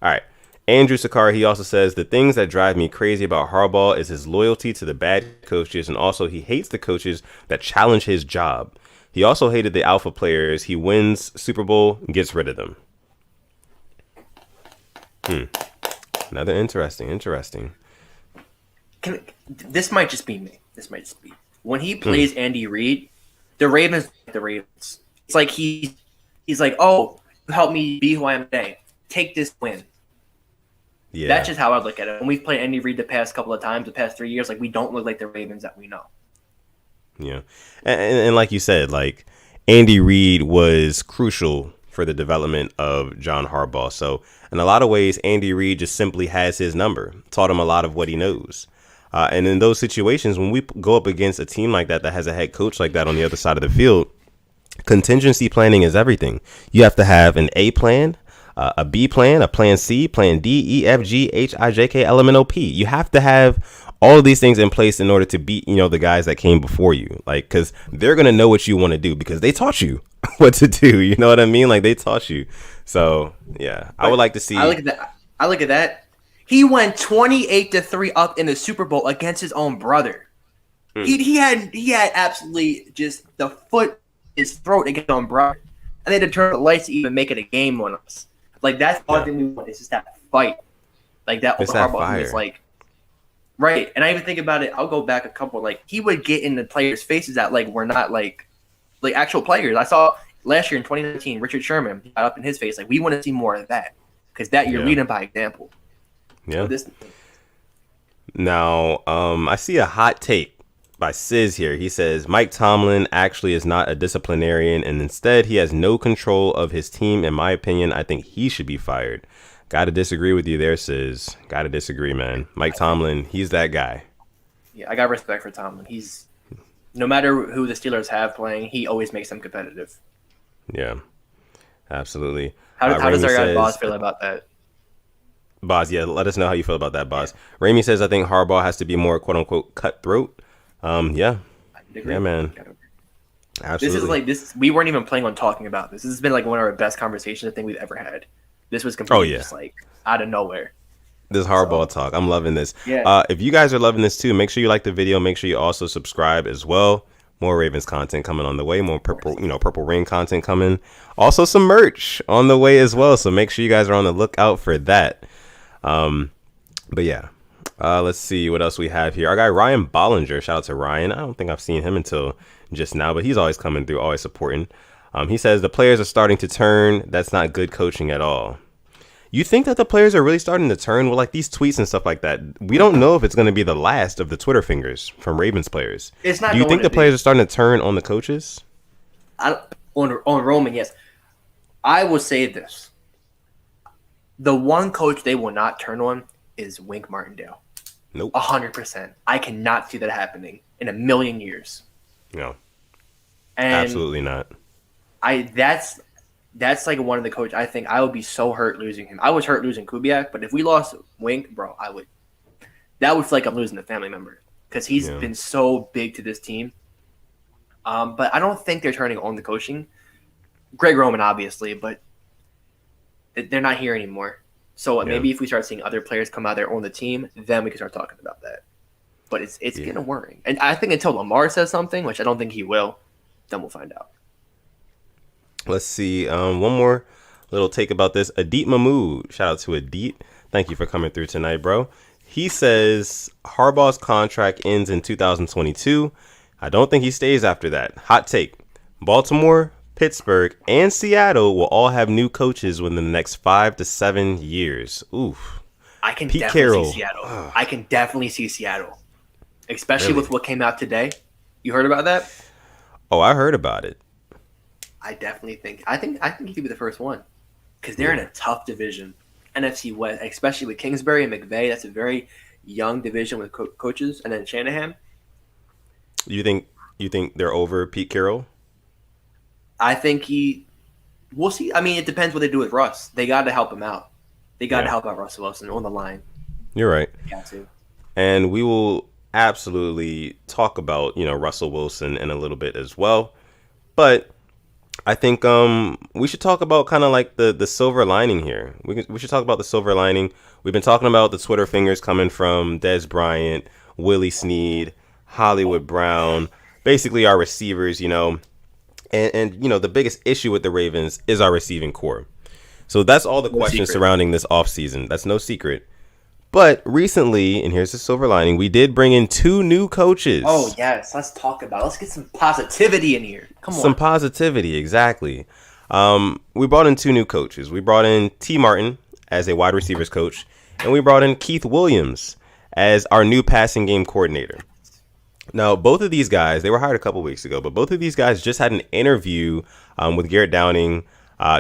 All right. Andrew Sakar, he also says, the things that drive me crazy about Harbaugh is his loyalty to the bad coaches, and also he hates the coaches that challenge his job. He also hated the alpha players. He wins Super Bowl and gets rid of them. Another interesting. This might just be me. When he plays Andy Reid, the Ravens. It's like he's like, oh, you helped me be who I am today. Take this win. Yeah. That's just how I look at it. When we've played Andy Reid the past couple of times, the past 3 years, like we don't look like the Ravens that we know. Yeah. And like you said, like Andy Reid was crucial for the development of John Harbaugh. So in a lot of ways, Andy Reid just simply has his number, taught him a lot of what he knows. And in those situations, when we go up against a team like that has a head coach like that on the other side of the field, contingency planning is everything. You have to have an A plan, a B plan, a plan C, plan D, E, F, G, H, I, J, K, L, M, N, O, P. You have to have all of these things in place in order to beat, the guys that came before you. Like, because they're going to know what you want to do because they taught you what to do. You know what I mean? Like, they taught you. So, yeah, I would like to see. I look at that. He went 28-3 up in the Super Bowl against his own brother. He had absolutely just the foot in his throat against his own brother. And they had to turn the lights to even make it a game on us. Like, that's all they knew. It's just that fight. Like, that old Harbaugh was like, right. And I even think about it. I'll go back a couple. Like, he would get in the players' faces that, like, were not, like actual players. I saw last year in 2019, Richard Sherman got up in his face. Like, we want to see more of that. Because that you're leading by example. Yeah. Now, I see a hot take by Sizz here. He says Mike Tomlin actually is not a disciplinarian, and instead he has no control of his team. In my opinion, I think he should be fired. Got to disagree with you there, Sizz. Got to disagree, man. Mike Tomlin, he's that guy. Yeah, I got respect for Tomlin. He's no matter who the Steelers have playing, he always makes them competitive. Yeah, absolutely. How does our guy Boz feel about that? Boz, yeah, let us know how you feel about that, Boz. Yeah. Ramey says, I think Harbaugh has to be more quote-unquote cutthroat. Yeah. Yeah, man. Absolutely. This. We weren't even planning on talking about this. This has been like one of our best conversations I think we've ever had. This was completely just like out of nowhere. This Harbaugh talk. I'm loving this. Yeah. If you guys are loving this too, make sure you like the video. Make sure you also subscribe as well. More Ravens content coming on the way. More Purple Rain content coming. Also some merch on the way as well. So make sure you guys are on the lookout for that. But yeah, let's see what else we have here. Our guy Ryan Bollinger, shout out to Ryan. I don't think I've seen him until just now, but he's always coming through, always supporting. He says the players are starting to turn. That's not good coaching at all. You think that the players are really starting to turn? Well, like these tweets and stuff like that, we don't know if it's going to be the last of the Twitter fingers from Ravens players. It's not. Do you think the players are starting to turn on the coaches? On Roman, yes. I will say this. The one coach they will not turn on is Wink Martindale. Nope. 100%. I cannot see that happening in a million years. No. And absolutely not. That's like one of the coaches. I think I would be so hurt losing him. I was hurt losing Kubiak, but if we lost Wink, bro, that would feel like I'm losing a family member because he's been so big to this team. But I don't think they're turning on the coaching. Greg Roman, obviously, but they're not here anymore. So maybe if we start seeing other players come out there on the team, then we can start talking about that. But it's getting worrying. And I think until Lamar says something, which I don't think he will, then we'll find out. Let's see. One more little take about this. Adit Mahmood. Shout out to Adit. Thank you for coming through tonight, bro. He says Harbaugh's contract ends in 2022. I don't think he stays after that. Hot take. Baltimore, Pittsburgh, and Seattle will all have new coaches within the next 5 to 7 years. Oof. I can definitely see Seattle. I can definitely see Seattle. Especially with what came out today. You heard about that? Oh, I heard about it. I definitely think he could be the first one. Because they're in a tough division. NFC West, especially with Kingsbury and McVay. That's a very young division with coaches. And then Shanahan. You think they're over Pete Carroll? I think we'll see. I mean, it depends what they do with Russ. They got to help him out. They got to help out Russell Wilson on the line. You're right. They got to. And we will absolutely talk about, Russell Wilson in a little bit as well. But I think we should talk about kind of like the silver lining here. We should talk about the silver lining. We've been talking about the Twitter fingers coming from Dez Bryant, Willie Snead, Hollywood Brown, basically our receivers, And the biggest issue with the Ravens is our receiving core. So that's all the questions surrounding this offseason. That's no secret. But recently, and here's the silver lining, we did bring in 2 new coaches. Oh, yes. Let's talk about it. Let's get some positivity in here. Come on. Some positivity, exactly. We brought in 2 new coaches. We brought in T. Martin as a wide receivers coach, and we brought in Keith Williams as our new passing game coordinator. Now, both of these guys, they were hired a couple weeks ago, but both of these guys just had an interview with Garrett Downing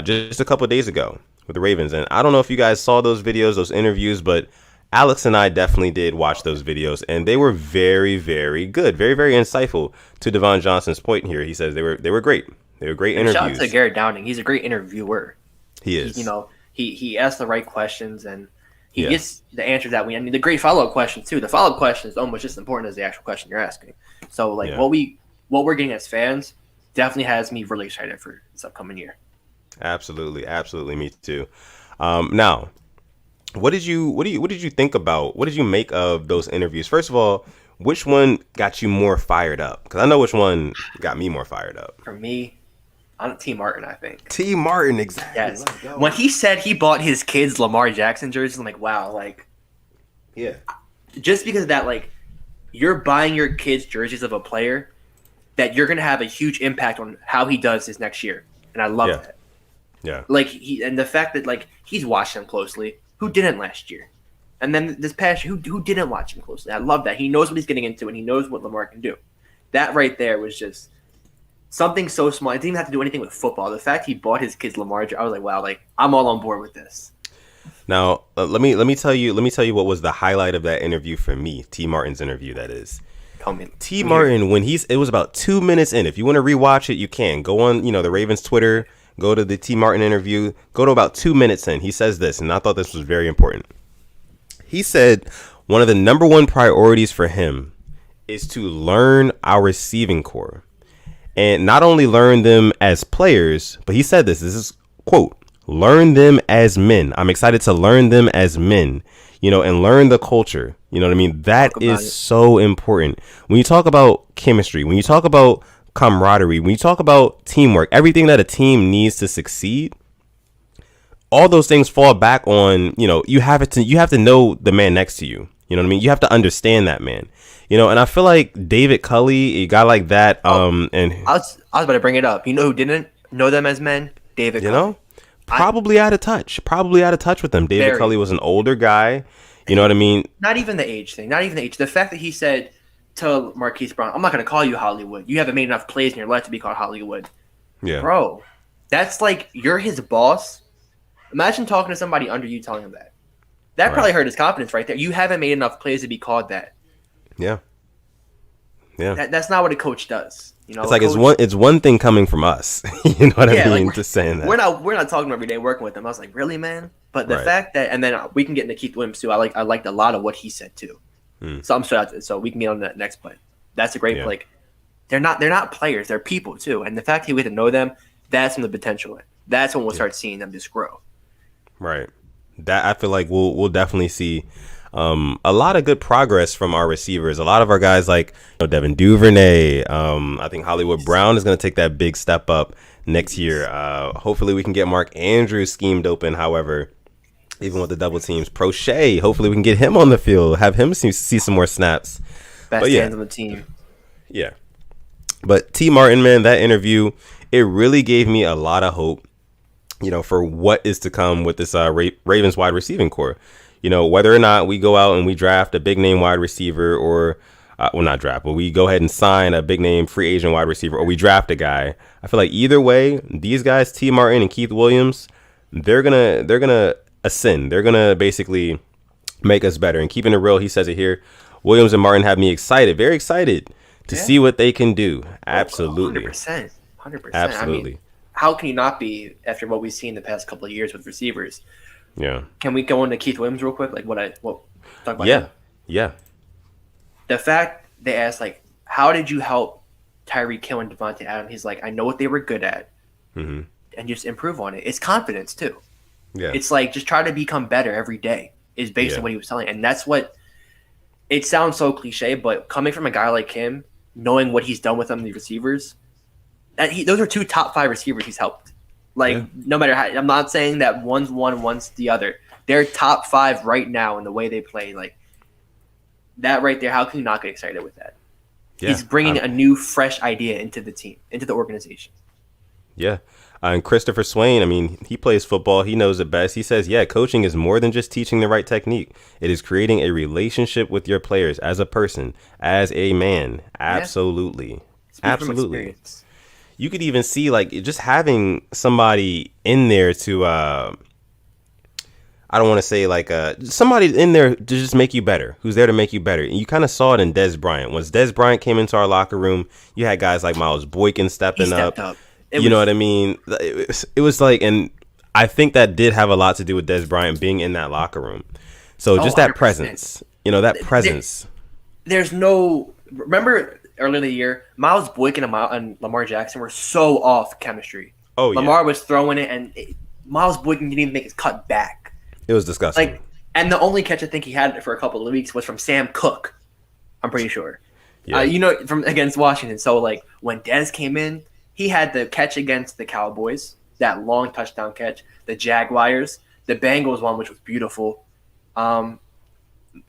just a couple of days ago with the Ravens. And I don't know if you guys saw those videos, those interviews, but Alex and I definitely did watch those videos, and they were very, very good, very, very insightful. To Devon Johnson's point here, he says they were great. They were great interviews. Shout out to Garrett Downing. He's a great interviewer. He is. He asks the right questions, and he gets the answers that we need. The great follow-up question too. The follow-up question is almost just as important as the actual question you're asking. So what we're getting as fans definitely has me really excited for this upcoming year. Absolutely, me too. Now, what did you think about? What did you make of those interviews? First of all, which one got you more fired up? Because I know which one got me more fired up. For me, I'm T. Martin, I think. T. Martin, exactly. Yes. When he said he bought his kids Lamar Jackson jerseys, I'm like, wow, yeah. Just because of that, you're buying your kids jerseys of a player that you're gonna have a huge impact on how he does this next year, and I love that. Yeah. And the fact that he's watching him closely. Who didn't last year? And then this past year, who didn't watch him closely? I love that. He knows what he's getting into, and he knows what Lamar can do. That right there was just something so small. It didn't even have to do anything with football. The fact he bought his kids Lamar, I was like, wow, I'm all on board with this. Now, let me tell you what was the highlight of that interview for me. T. Martin's interview, that is. Tell me. T. Martin, it was about 2 minutes in. If you want to rewatch it, you can go on, the Ravens Twitter. Go to the T. Martin interview. Go to about 2 minutes in. He says this, and I thought this was very important. He said one of the number one priorities for him is to learn our receiving core. And not only learn them as players, but he said this is, quote, learn them as men. I'm excited to learn them as men, and learn the culture. You know what I mean? That is so important. When you talk about chemistry, when you talk about camaraderie, when you talk about teamwork, everything that a team needs to succeed, all those things fall back on, you have to know the man next to you. You know what I mean? You have to understand that man. And I feel like David Culley, a guy like that, and I was about to bring it up. You know who didn't know them as men? David Culley. Probably out of touch with them. David Culley was an older guy. You know what I mean? Not even the age thing. The fact that he said to Marquise Brown, I'm not going to call you Hollywood. You haven't made enough plays in your life to be called Hollywood. Yeah. Bro, that's you're his boss. Imagine talking to somebody under you telling him that. That probably hurt his confidence right there. You haven't made enough plays to be called that. Yeah. Yeah. That's not what a coach does. It's one thing coming from us. You know what I mean? Just saying that. We're not talking every day working with them. I was like, really, man? But the fact that, and then we can get into Keith Williams too. I liked a lot of what he said too. So we can get on that next play. That's a great play. They're not players. They're people too. And the fact that we get to know them, that's when the potential. That's when we'll start seeing them just grow. Right. That I feel like we'll definitely see a lot of good progress from our receivers. A lot of our guys like Devin Duvernay. I think Hollywood Brown is going to take that big step up next year. Hopefully we can get Mark Andrews schemed open. However, even with the double teams, Prochet, hopefully we can get him on the field, have him see some more snaps. Best hands on the team. Yeah. But T. Martin, man, that interview, it really gave me a lot of hope, for what is to come with this Ravens wide receiving core. Whether or not we go out and we draft a big name wide receiver or not draft, but we go ahead and sign a big name free agent wide receiver or we draft a guy. I feel like either way, these guys, T. Martin and Keith Williams, they're gonna ascend. They're gonna basically make us better. And keeping it real, he says it here, Williams and Martin have me excited, very excited to see what they can do. Absolutely. 100%. Absolutely. I mean, how can you not be after what we've seen the past couple of years with receivers? Yeah. Can we go into Keith Williams real quick? Talk about him? Him? Yeah. The fact they asked, how did you help Tyreek Hill and Devontae Adams? He's like, I know what they were good at, and just improve on it. It's confidence too. Yeah. It's just try to become better every day is based on what he was telling, and that's what. It sounds so cliche, but coming from a guy like him, knowing what he's done with them, the receivers, those are 2 top 5 receivers he's helped. No matter how, I'm not saying that one's one, one's the other. They're top 5 right now in the way they play. That right there, how can you not get excited with that? Yeah, he's bringing a new, fresh idea into the team, into the organization. Yeah. And Christopher Swain, I mean, he plays football. He knows it best. He says, yeah, coaching is more than just teaching the right technique. It is creating a relationship with your players as a person, as a man. Yeah, Absolutely. speak from Absolutely. experience. You could even see, like, just having somebody in there to, I don't want to say like somebody in there to just make you better, who's there to make you better. And you kind of saw it in Des Bryant. Once Des Bryant came into our locker room, you had guys like Miles Boykin He stepping stepped up. up. You know what I mean? It was like, and I think that did have a lot to do with Des Bryant being in that locker room. So Oh, just that 100%. presence, that presence. There's no. Remember earlier in the year, Miles Boykin and Lamar Jackson were so off chemistry. Oh yeah, Lamar was throwing it, and Miles Boykin didn't even make his cut back. it was disgusting. Like, and the only catch I think he had for a couple of weeks was from Sam Cook. I'm pretty sure. Yeah. From against Washington. So like when Dez came in, he had the catch against the Cowboys, that long touchdown catch, the Jaguars, the Bengals one, which was beautiful.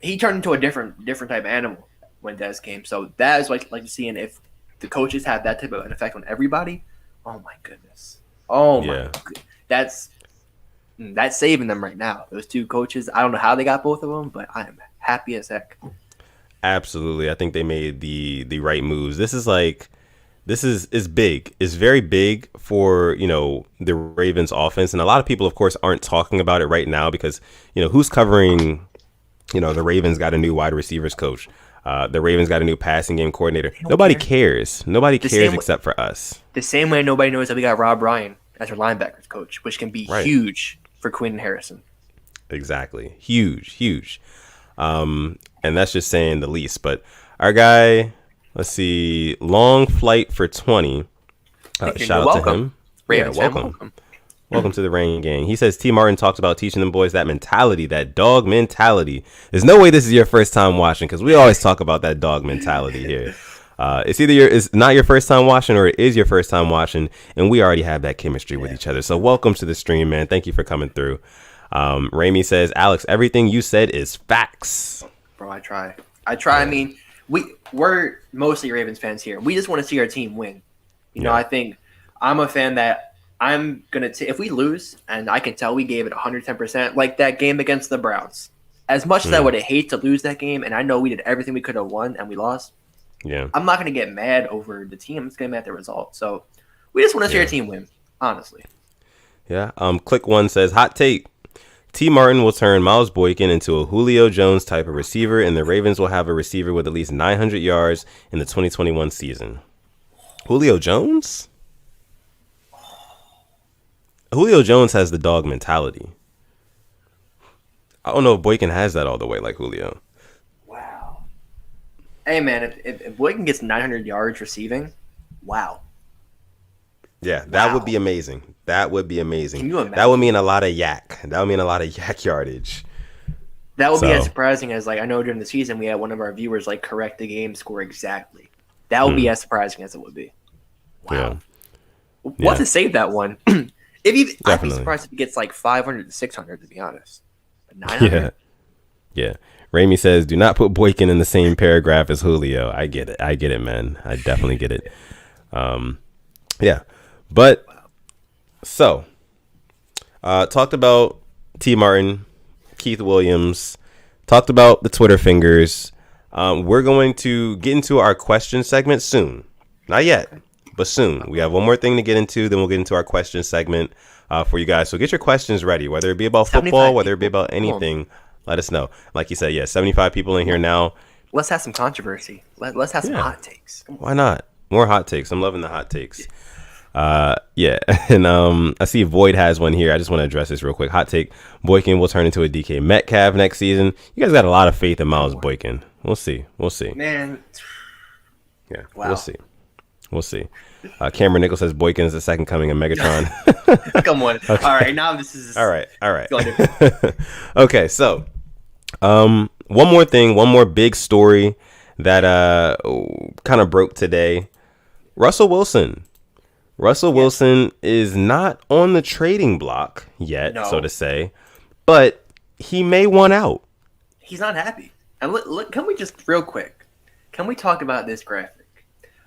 He turned into a different type of animal when Dez came. So that is like to see, and if the coaches have that type of an effect on everybody, oh my goodness, Yeah. that's saving them right now. Those two coaches, I don't know how they got both of them, but I am happy as heck. Absolutely. I think they made the right moves. This is big. It's very big for, the Ravens offense. And a lot of people, of course, aren't talking about it right now because, who's covering, the Ravens got a new wide receivers coach. The Ravens got a new passing game coordinator. Nobody cares. Nobody cares except for us. The same way nobody knows that we got Rob Ryan as our linebackers coach, which can be Right. huge for Quinn Harrison. Exactly. Huge. And that's just saying the least. But our guy, let's see, long flight for 20. Shout out to him. Ravens fan, welcome. Welcome to the Rain Gang. He says T. Martin talks about teaching them boys that mentality, that dog mentality. There's no way this is your first time watching because we always talk about that dog mentality here. It's either it's not your first time watching or it is your first time watching, and we already have that chemistry with each other. So welcome to the stream, man. Thank you for coming through. Ramey says, Alex, everything you said is facts. Bro, I try. I mean, we're mostly Ravens fans here. We just want to see our team win. I think I'm a fan that I'm going to – if we lose, and I can tell we gave it 110%, like that game against the Browns. As much as I would have hated to lose that game, and I know we did everything we could have won and we lost, I'm not going to get mad over the team. I'm just going to get mad at the result. So we just want to see our team win, honestly. Yeah. Click One says, hot take. T. Martin will turn Miles Boykin into a Julio Jones type of receiver, and the Ravens will have a receiver with at least 900 yards in the 2021 season. Julio Jones? Julio Jones has the dog mentality. I don't know if Boykin has that all the way like Julio. Wow. Hey, man, if Boykin gets 900 yards receiving, wow. Yeah, that would be amazing. That would be amazing. Can you imagine? That would mean a lot of yak. That would mean a lot of yak yardage. That would be as surprising as, I know during the season we had one of our viewers, correct the game score exactly. That would be as surprising as it would be. Wow. Yeah. We'll have to save that one. I'd be Definitely. surprised if he gets 500 to 600, to be honest. But 900? Yeah. Ramey says, do not put Boykin in the same paragraph as Julio. I get it, man. I definitely get it. Yeah. But, so, talked about T. Martin, Keith Williams, talked about the Twitter fingers. We're going to get into our question segment soon. Not yet, but soon. We have one more thing to get into, then we'll get into our question segment for you guys. So get your questions ready, whether it be about football, whether it be about anything. Let us know. Like you said, 75 people in here now. Let's have some controversy. Let's have some hot takes. Why not? More hot takes. I'm loving the hot takes. And I see Void has one here. I just want to address this real quick. Hot take: Boykin will turn into a DK Metcalf next season. You guys got a lot of faith in Miles Boykin. We'll see. Man. Yeah, wow. We'll see. Cameron Nichols says Boykin is the second coming of Megatron. Come on. Okay. All right, now this is... All right. Okay, so one more thing, one more big story that kind of broke today. Russell Wilson is not on the trading block yet, so to say, but he may want out. He's not happy. And look, can we just real quick? Can we talk about this graphic?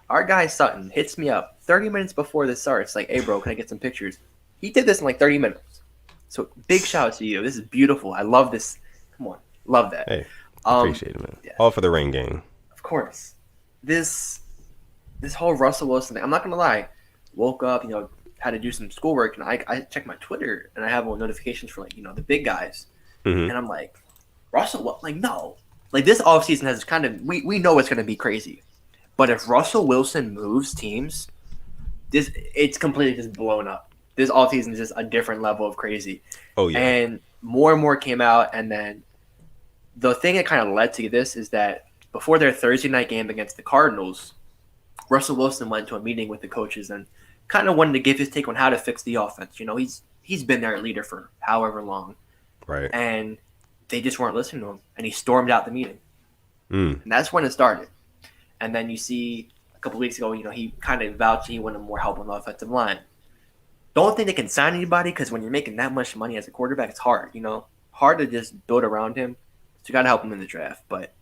Our guy Sutton hits me up 30 minutes before this starts. Like, hey, bro, can I get some pictures? He did this in like 30 minutes. So big shout out to you. This is beautiful. I love this. Come on. Love that. Hey, appreciate it, man. Yeah. All for the rain gang. Of course. This whole Russell Wilson thing, I'm not going to lie. Woke up, had to do some schoolwork, and I checked my Twitter, and I have all notifications for, like, the big guys. Mm-hmm. And I'm like, Russell, like, no. Like, this offseason has kind of, we know it's going to be crazy. But if Russell Wilson moves teams, it's completely just blown up. This offseason is just a different level of crazy. Oh, yeah. And more came out, and then the thing that kind of led to this is that before their Thursday night game against the Cardinals, Russell Wilson went to a meeting with the coaches and kind of wanted to give his take on how to fix the offense. He's been their leader for however long. Right. And they just weren't listening to him, and he stormed out the meeting. And that's when it started. And then you see a couple weeks ago, he kind of vouched he wanted more help on the offensive line. Don't think they can sign anybody because when you're making that much money as a quarterback, it's hard, hard to just build around him. So you got to help him in the draft. But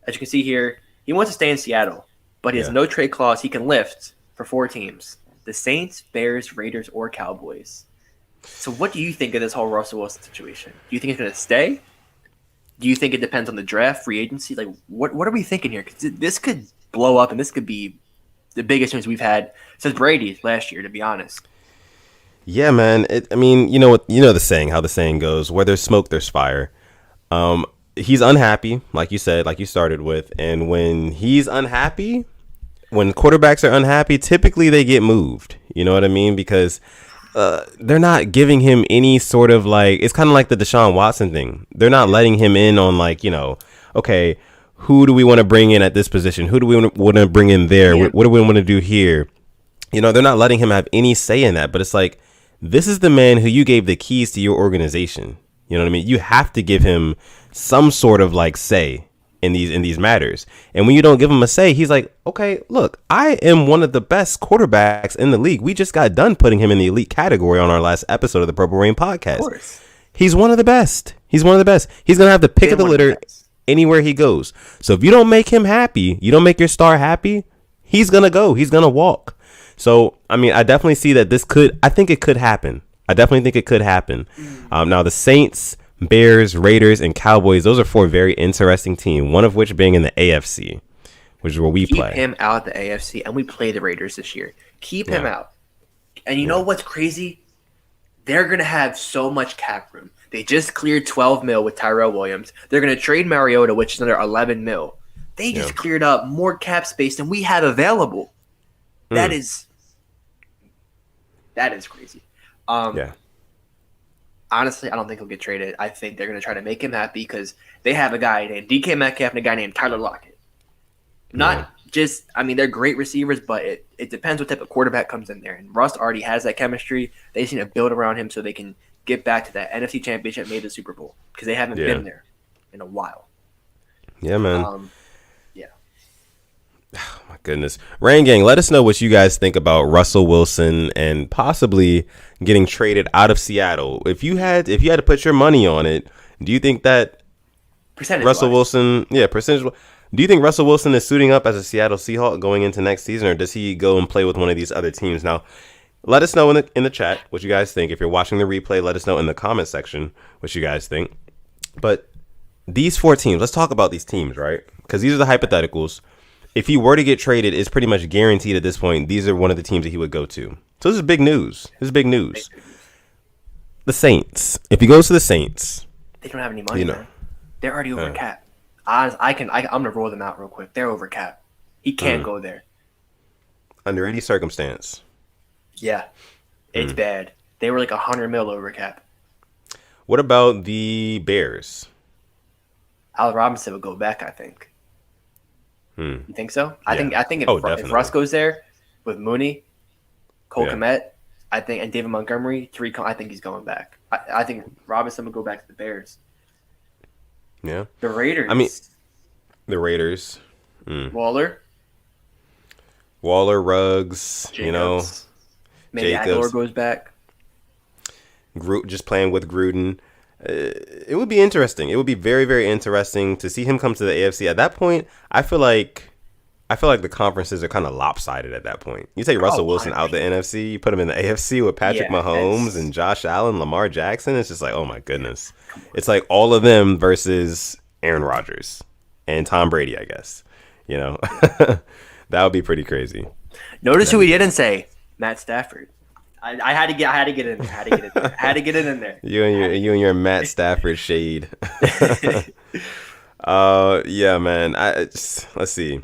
as you can see here, he wants to stay in Seattle, but he has no trade clause he can lift for 4 teams: the Saints, Bears, Raiders, or Cowboys. So what do you think of this whole Russell Wilson situation? Do you think it's going to stay? Do you think it depends on the draft, free agency? Like, what are we thinking here? Because this could blow up, and this could be the biggest news we've had since Brady last year, to be honest. Yeah, man. You know what? The saying, how the saying goes, where there's smoke, there's fire. He's unhappy, like you said, like you started with. And when he's unhappy, when quarterbacks are unhappy, typically they get moved. You know what I mean? Because they're not giving him any sort of like, it's kind of like the Deshaun Watson thing. They're not letting him in on like, okay, who do we want to bring in at this position? Who do we want to bring in there? Yeah. What do we want to do here? They're not letting him have any say in that. But it's like, this is the man who you gave the keys to your organization. You know what I mean? You have to give him some sort of like say in these matters. And when you don't give him a say, he's like, okay, look, I am one of the best quarterbacks in the league. We just got done putting him in the elite category on our last episode of the Purple Rain podcast. Of course. He's one of the best. He's one of the best. He's going to have the pick of the litter anywhere he goes. So if you don't make him happy, you don't make your star happy, he's going to go. He's going to walk. So, I definitely see that I think it could happen. I definitely think it could happen. Now, the Saints, Bears, Raiders, and Cowboys, those are 4 very interesting teams, one of which being in the AFC, which is where we play. Keep him out the AFC, and we play the Raiders this year. Keep him out. And you know what's crazy? They're going to have so much cap room. They just cleared $12 million with Tyrell Williams. They're going to trade Mariota, which is another $11 million. They just cleared up more cap space than we have available. That is crazy. Honestly, I don't think he'll get traded. I think they're going to try to make him happy because they have a guy named DK Metcalf and a guy named Tyler Lockett. They're great receivers, but it depends what type of quarterback comes in there. And Russ already has that chemistry. They just need to build around him so they can get back to that NFC Championship, maybe the Super Bowl, because they haven't been there in a while. Yeah, man. Oh, my goodness. Rain Gang, let us know what you guys think about Russell Wilson and possibly getting traded out of Seattle. If you had to put your money on it, do you think that Russell Wilson, percentage, do you think Russell Wilson is suiting up as a Seattle Seahawk going into next season, or does he go and play with one of these other teams? Now, let us know in the chat what you guys think. If you're watching the replay, let us know in the comment section what you guys think. But these 4 teams, let's talk about these teams, right? Because these are the hypotheticals. If he were to get traded, it's pretty much guaranteed at this point. These are one of the teams that he would go to. So this is big news. The Saints. If he goes to the Saints, they don't have any money. Man. They're already over cap. I'm gonna roll them out real quick. They're over cap. He can't go there under any circumstance. Yeah, it's bad. They were like $100 million over cap. What about the Bears? Al Robinson would go back, I think. You think so? I think if Russ goes there with Mooney, Cole Kmet, and David Montgomery, I think he's going back. I think Robinson would go back to the Bears. Yeah. The Raiders. The Raiders. Waller, Ruggs, Jacobs. Maybe Aguilar goes back. Just playing with Gruden. It would be interesting. It would be very, very interesting to see him come to the AFC. At that point, I feel like I feel like the conferences are kind of lopsided at that point. You take Oh, Russell Wilson out the 100%. NFC, you put him in the AFC with Patrick Yeah, Mahomes it's and Josh Allen, Lamar Jackson. It's just like, oh my goodness. It's like all of them versus Aaron Rodgers and Tom Brady, I guess. You know, that would be pretty crazy. notice who he didn't say. Matt Stafford. I had to get in there. Had to get it in there. You and your Matt Stafford shade. Yeah, man. Let's see.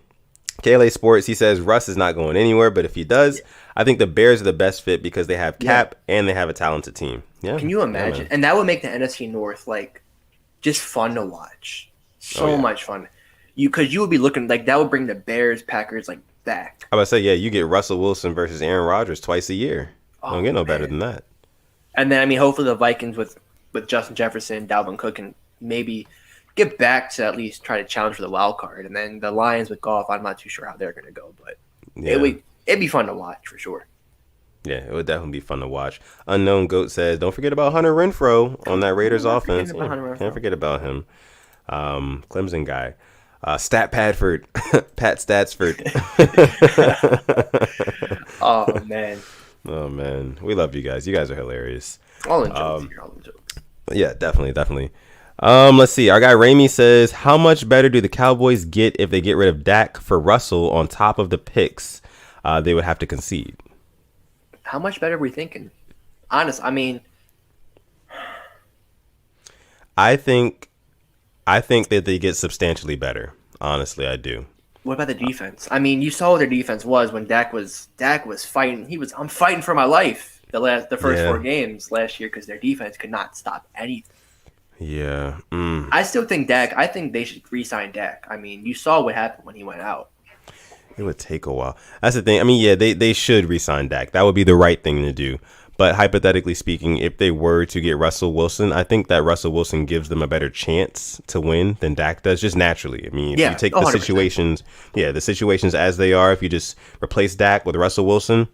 KLA Sports, he says Russ is not going anywhere, but if he does, I think the Bears are the best fit because they have Cap and they have a talented team. Yeah. Can you imagine? And that would make the NFC North like just fun to watch. So much fun. Because you would be looking like that would bring the Bears, Packers like back. I would say, yeah, you get Russell Wilson versus Aaron Rodgers twice a year. Don't get no better than that. And then I mean, hopefully the Vikings with Justin Jefferson, Dalvin Cook, can maybe get back to at least try to challenge for the wild card. And then the Lions with Goff, I'm not too sure how they're going to go, but it'd be fun to watch for sure. Yeah, it would definitely be fun to watch. Unknown Goat says, don't forget about Hunter Renfrow on that Raiders offense. Can't forget about him. Clemson guy. Stat Padford. Pat Statsford. Oh, man. Oh, man. We love you guys. You guys are hilarious. All the jokes here, all the jokes. Yeah, definitely. Let's see. Our guy Ramey says, how much better do the Cowboys get if they get rid of Dak for Russell on top of the picks they would have to concede? How much better are we thinking? Honest, I mean, I think that they get substantially better. Honestly, I do. what about the defense? I mean, you saw what their defense was when Dak was fighting. I'm fighting for my life the first 4 games last year because their defense could not stop anything. Yeah. I still think Dak. I think they should re-sign Dak. I mean, you saw what happened when he went out. It would take a while. That's the thing. I mean, yeah, they should re-sign Dak. That would be the right thing to do. But hypothetically speaking, if they were to get Russell Wilson, I think that Russell Wilson gives them a better chance to win than Dak does, just naturally. I mean, if you take 100%. the situations as they are, if you just replace Dak with Russell Wilson,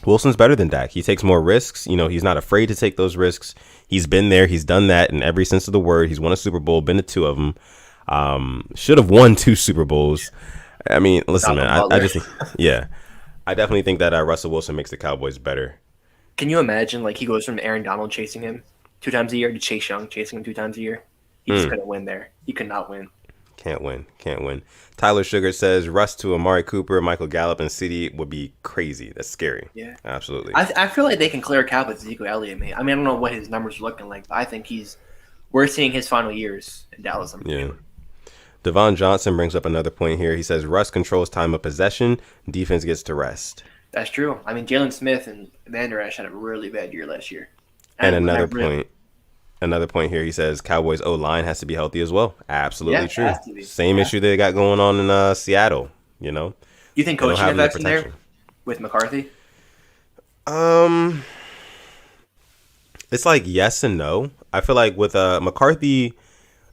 Wilson's better than Dak. He takes more risks. You know, he's not afraid to take those risks. He's been there. He's done that in every sense of the word. He's won a Super Bowl, been to 2 of them. Should have won 2 Super Bowls. I mean, listen, man, I definitely think that Russell Wilson makes the Cowboys better. Can you imagine, like, he goes from Aaron Donald chasing him 2 times a year to Chase Young chasing him 2 times a year? He just couldn't win there. He could not win. Can't win. Tyler Sugar says Russ to Amari Cooper, Michael Gallup, and CD would be crazy. That's scary. Yeah. Absolutely. I feel like they can clear a cap with Ezekiel Elliott, man. I mean, I don't know what his numbers are looking like, but I think we're seeing his final years in Dallas. Yeah. Devon Johnson brings up another point here. He says Russ controls time of possession. Defense gets to rest. That's true. I mean, Jalen Smith and Van Der Esch had a really bad year last year. And another point here, he says Cowboys O-line has to be healthy as well. Absolutely true. Same issue they got going on in Seattle, you know. You think coaching affects in there with McCarthy? It's like yes and no. I feel like with McCarthy,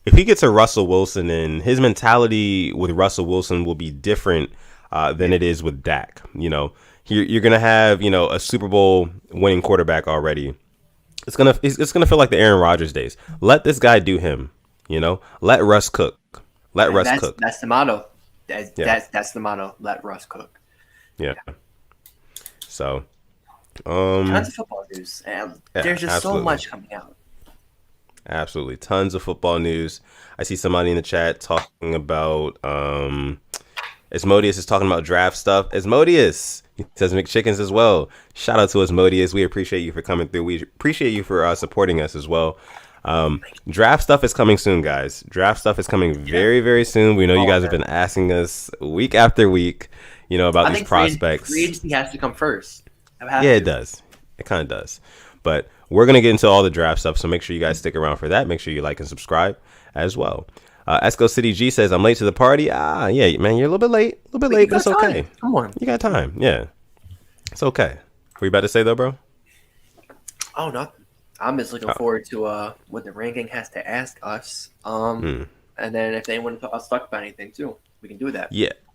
if he gets a Russell Wilson in, his mentality with Russell Wilson will be different than it is with Dak, you know. You're gonna have, you know, a Super Bowl winning quarterback already. It's gonna feel like the Aaron Rodgers days. Let this guy do him, you know. Let Russ cook. Russ cook. That's the motto. That's the motto. Let Russ cook. Yeah. So, tons of football news, and there's just so much coming out. Absolutely, tons of football news. I see somebody in the chat talking about Asmodeus is talking about draft stuff. Asmodeus, he says McChickens as well. Shout out to Asmodeus. We appreciate you for coming through. We appreciate you for supporting us as well. Draft stuff is coming soon, guys. Draft stuff is coming very, very soon. We know you guys have been asking us week after week, you know, about these prospects. Free agency has to come first. It does. It kind of does. But we're going to get into all the draft stuff, so make sure you guys stick around for that. Make sure you like and subscribe as well. Esco City G says, I'm late to the party. Yeah, man, you're a little bit late. But it's okay. Come on. You got time. Yeah. It's okay. What you about to say, though, bro? Oh, nothing. I'm just looking forward to what the ranking has to ask us. And then if they want us to talk about anything, too, we can do that.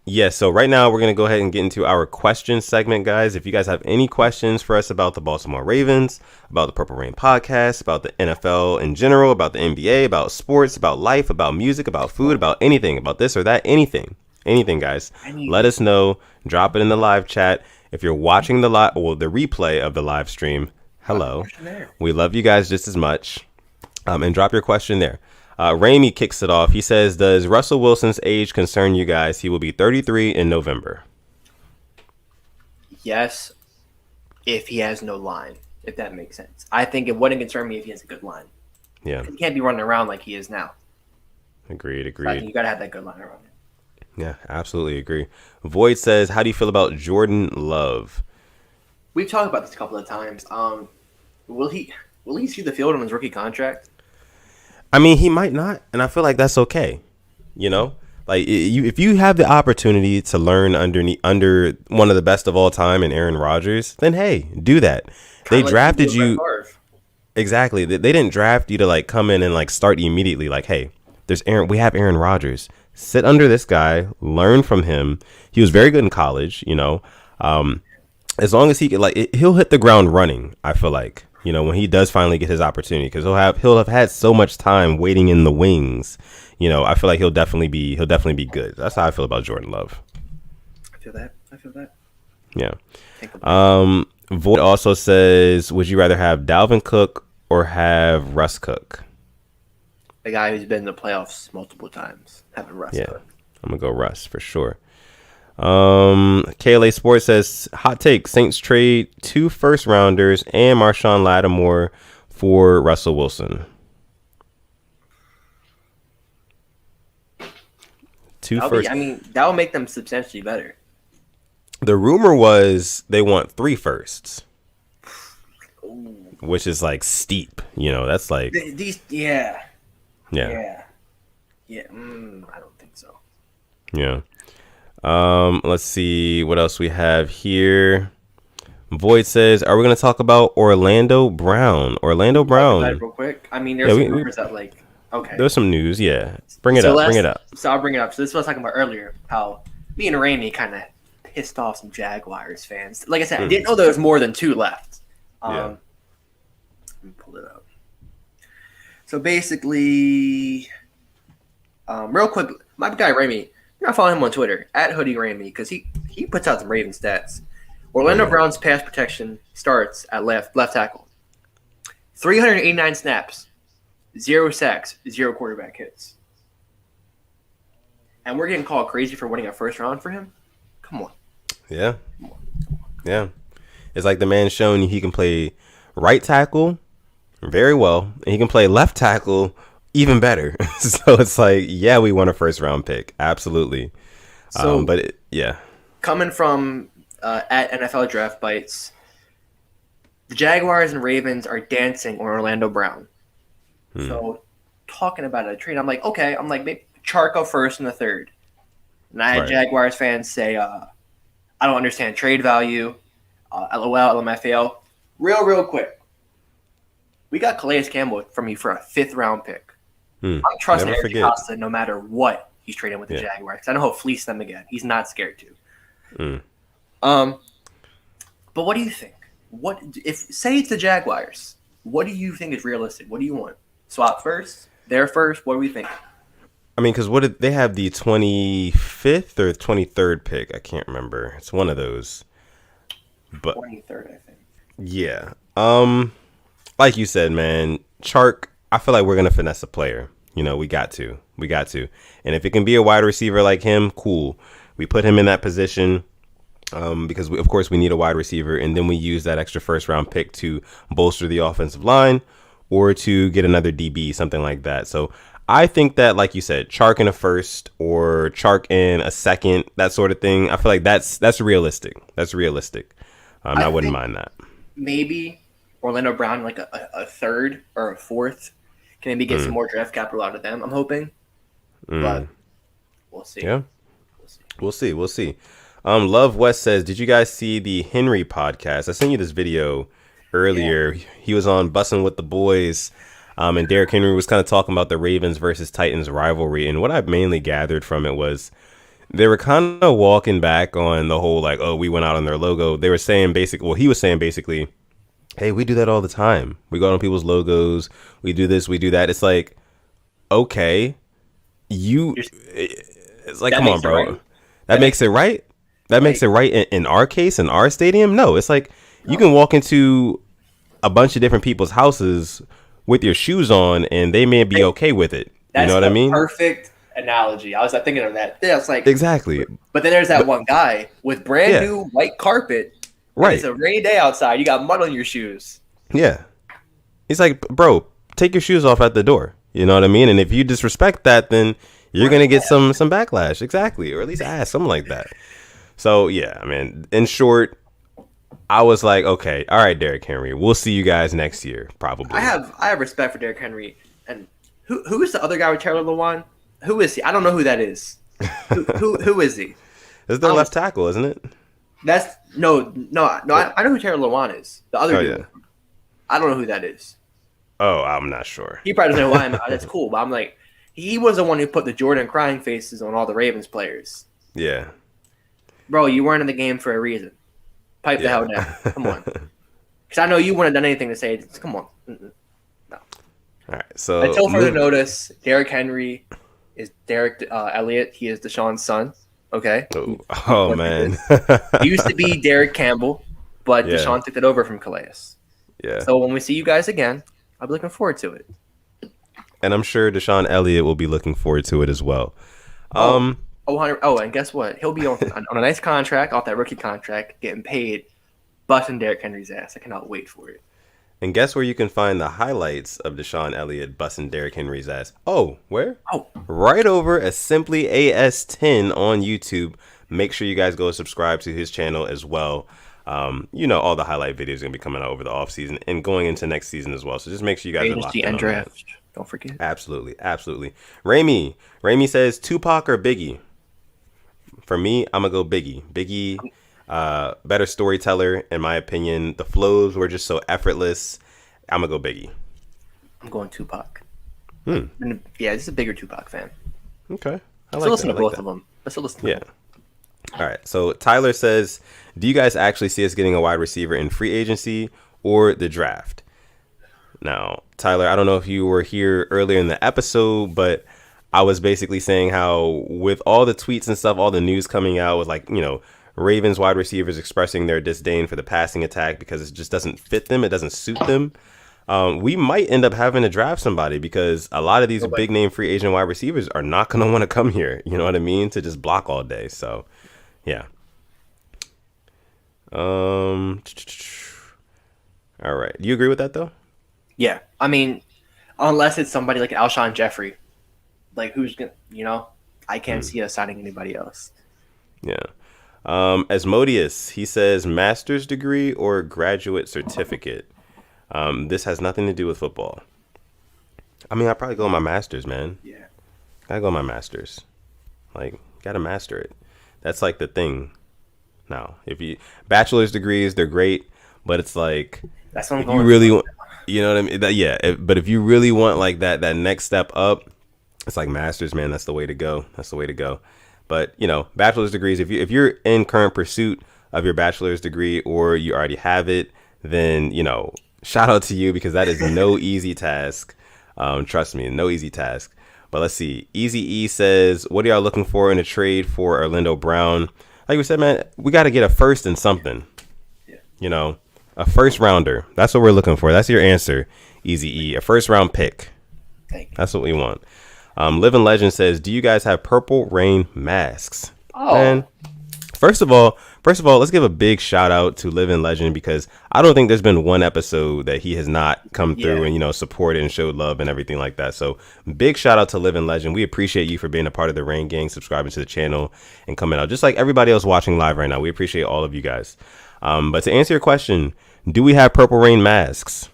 Yeah, so right now we're going to go ahead and get into our question segment, guys. If you guys have any questions for us about the Baltimore Ravens, about the Purple Rain podcast, about the NFL in general, about the NBA, about sports, about life, about music, about food, about anything, about this or that, anything, anything, guys. Anything. Let us know. Drop it in the live chat. If you're watching the the replay of the live stream, hello. We love you guys just as much. And drop your question there. Raimi kicks it off. He says, does Russell Wilson's age concern you guys? He will be 33 in November. Yes, if he has no line, if that makes sense. I think it wouldn't concern me if he has a good line. Yeah. He can't be running around like he is now. Agreed. So I think you got to have that good line around him. Yeah, absolutely agree. Void says, how do you feel about Jordan Love? We've talked about this a couple of times. Will he see the field on his rookie contract? I mean, he might not, and I feel like that's okay. You know, like if you have the opportunity to learn under one of the best of all time in Aaron Rodgers, then hey, do that. They drafted you. Exactly. They didn't draft you to like come in and like start immediately. Like, hey, we have Aaron Rodgers. Sit under this guy, learn from him. He was very good in college, you know. As long as he could, he'll hit the ground running. I feel like, you know, when he does finally get his opportunity, because he'll have had so much time waiting in the wings. You know, I feel like he'll definitely be good. That's how I feel about Jordan Love. I feel that. Yeah. Void also says, would you rather have Dalvin Cook or have Russ Cook? The guy who's been in the playoffs multiple times. Having Russ. Yeah, I'm gonna go Russ for sure. KLA Sports says, hot take: Saints trade 2 first-rounders and Marshawn Lattimore for Russell Wilson. That will make them substantially better. The rumor was they want 3 firsts, which is like steep. You know, that's like these. Yeah. I don't think so. Yeah. Let's see what else we have here. Void says, are we going to talk about Orlando Brown? Orlando Brown. Real quick. I mean, there's some rumors that okay. There's some news. Yeah. Bring it up. So I'll bring it up. So this is what I was talking about earlier. How me and Raimi kind of pissed off some Jaguars fans. Like I said, I didn't know there was more than 2 left. Let me pull it up. So basically, real quick, my guy Raimi, you're not following him on Twitter at Hoodie Raimi because he puts out some Raven stats. Orlando Brown's pass protection starts at left tackle. 389 snaps, 0 sacks, 0 quarterback hits. And we're getting called crazy for winning a first round for him? Come on. Yeah. Yeah. It's like the man showing you he can play right tackle very well, and he can play left tackle even better. So it's like, yeah, we won a first round pick. Absolutely. So, coming from at NFL Draft Bites, the Jaguars and Ravens are dancing on Orlando Brown. So talking about a trade, I'm like, okay. I'm like, maybe Charco first and the third. And I had Jaguars fans say, I don't understand trade value. LOL, LMFAO. Real quick. We got Calais Campbell from you for a 5th round pick. I'm trusting Eric Costa no matter what he's trading with the Jaguars. I know he'll fleece them again. He's not scared to. But what do you think? Say it's the Jaguars? What do you think is realistic? What do you want? Swap first? Their first? What do we think? I mean, because they have the 25th or 23rd pick? I can't remember. It's one of those. But 23rd, I think. Yeah. Like you said, man, Chark, I feel like we're going to finesse a player. You know, we got to. And if it can be a wide receiver like him, cool. We put him in that position because, of course, we need a wide receiver. And then we use that extra first round pick to bolster the offensive line or to get another DB, something like that. So I think that, like you said, Chark in a first or Chark in a second, that sort of thing. I feel like that's realistic. I wouldn't mind that. Maybe Orlando Brown, like a 3rd or a 4th, can maybe get some more draft capital out of them, I'm hoping. But we'll see. Yeah. We'll see. Love West says, did you guys see the Henry podcast? I sent you this video earlier. Yeah. He was on Bussin' with the Boys. And Derrick Henry was kind of talking about the Ravens versus Titans rivalry. And what I mainly gathered from it was they were kind of walking back on the whole, like, oh, we went out on their logo. They were saying he was saying basically, hey, we do that all the time. We go on people's logos. We do this, we do that. It's like, okay, it's like, come on, bro. Right. That makes it right. That makes it right in our case, in our stadium. No, it's like you can walk into a bunch of different people's houses with your shoes on, and they may be okay with it. You know what I mean? Perfect analogy. I was thinking of that. Yeah, it's like exactly. But then there's that one guy with brand new white carpet. Right. It's a rainy day outside. You got mud on your shoes. Yeah. He's like, bro, take your shoes off at the door. You know what I mean? And if you disrespect that, then you're gonna get some backlash. Exactly, or at least ask something like that. So yeah, I mean, in short, I was like, okay, all right, Derrick Henry, we'll see you guys next year, probably. I have respect for Derrick Henry, and who is the other guy with Taylor Lewan? Who is he? I don't know who that is. who is he? It's their left tackle, isn't it? That's no. I know who Taylor Lewan is. The other dude. Yeah. I don't know who that is. Oh, I'm not sure. He probably doesn't know why. That's cool, but I'm like, he was the one who put the Judon crying faces on all the Ravens players. Yeah. Bro, you weren't in the game for a reason. Pipe the hell down. Come on. Because I know you wouldn't have done anything to say, come on. No. All right. So until further notice, Derrick Henry is Derek Elliott. He is Deshaun's son. Okay. Oh man. He used to be Derek Campbell, but Deshaun took it over from Calais. Yeah. So when we see you guys again, I'll be looking forward to it. And I'm sure Deshaun Elliott will be looking forward to it as well. And guess what? He'll be on a nice contract, off that rookie contract, getting paid, busting Derrick Henry's ass. I cannot wait for it. And guess where you can find the highlights of Deshaun Elliott busting Derrick Henry's ass? Oh, where? Oh. Right over at Simply AS10 on YouTube. Make sure you guys go subscribe to his channel as well. All the highlight videos are going to be coming out over the offseason and going into next season as well. So just make sure you guys are locked in on that. Don't forget. Absolutely. Raimi says Tupac or Biggie? For me, I'm going to go Biggie. Biggie, better storyteller, in my opinion. The flows were just so effortless. I'm going to go Biggie. I'm going Tupac. Yeah, this is a bigger Tupac fan. Okay. Let's listen to both of them. Let's listen to them. All right. So Tyler says, do you guys actually see us getting a wide receiver in free agency or the draft? Now, Tyler, I don't know if you were here earlier in the episode, but I was basically saying how with all the tweets and stuff, all the news coming out with Ravens wide receivers expressing their disdain for the passing attack because it just doesn't fit them. It doesn't suit them. We might end up having to draft somebody because a lot of these big name free agent wide receivers are not going to want to come here. You know what I mean? To just block all day. So, yeah. All right. Do you agree with that, though? Yeah. I mean, unless it's somebody like Alshon Jeffrey. Like, who's going to, I can't see us signing anybody else. Yeah. Asmodeus, he says master's degree or graduate certificate. This has nothing to do with football. I mean, I'd probably go my master's, man. Yeah. Gotta go my master's. Like, gotta master it. That's like the thing. Now, if you bachelor's degrees, they're great, but it's like that's what I'm going. You really want, you know what I mean? But if you really want like that next step up, it's like master's, man. That's the way to go. But bachelor's degrees. If you're in current pursuit of your bachelor's degree or you already have it, then shout out to you because that is no easy task. Trust me, no easy task. But let's see. Easy E says, what are y'all looking for in a trade for Orlando Brown? Like we said, man, we got to get a first and something. Yeah. A first rounder. That's what we're looking for. That's your answer, Easy E. A first round pick. Thank you. That's what we want. Living Legend says, do you guys have Purple Rain masks? Oh. Man, first of all, let's give a big shout out to Living Legend because I don't think there's been one episode that he has not come through and, supported and showed love and everything like that. So big shout out to Living Legend. We appreciate you for being a part of the Rain Gang, subscribing to the channel and coming out just like everybody else watching live right now. We appreciate all of you guys. But to answer your question, do we have Purple Rain masks?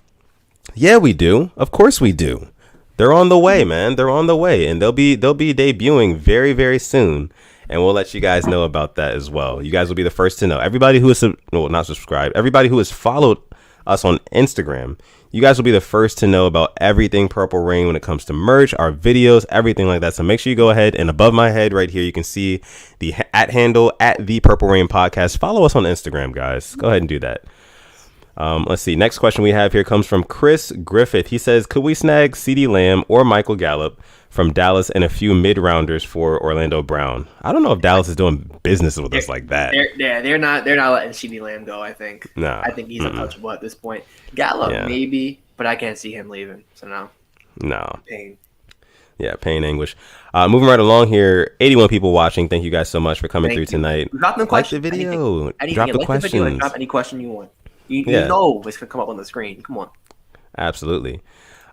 Yeah, we do. Of course we do. They're on the way, man. They're on the way and they'll be debuting very, very soon. And we'll let you guys know about that as well. You guys will be the first to know. Everybody who is not subscribed, everybody who has followed us on Instagram, you guys will be the first to know about everything Purple Rain when it comes to merch, our videos, everything like that. So make sure you go ahead and above my head right here, you can see the @ handle @the Purple Rain Podcast. Follow us on Instagram, guys. Go ahead and do that. Let's see. Next question we have here comes from Chris Griffith. He says, could we snag CeeDee Lamb or Michael Gallup from Dallas and a few mid-rounders for Orlando Brown? I don't know if Dallas is doing business with us like that. They're not letting CeeDee Lamb go, I think. Nah. I think he's untouchable at this point. Gallup, maybe, but I can't see him leaving. So, no. Pain. Yeah, pain, anguish. Moving right along here, 81 people watching. Thank you guys so much for coming through tonight. Drop the question. Like the video. Drop the questions. The video, drop any question you want. You know it's going to come up on the screen. Come on. Absolutely.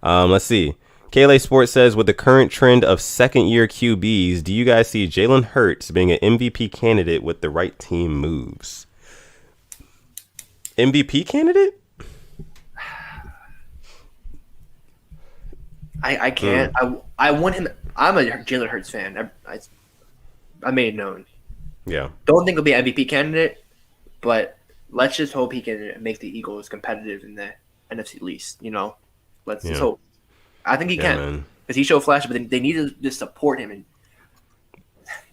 Let's see. KLA Sports says, with the current trend of second-year QBs, do you guys see Jalen Hurts being an MVP candidate with the right team moves? MVP candidate? I can't. I want him. I'm a Jalen Hurts fan. I made it known. Yeah. Don't think he'll be an MVP candidate, but let's just hope he can make the Eagles competitive in the NFC East. Let's just hope. I think he can because he showed flash, but they need to just support him. And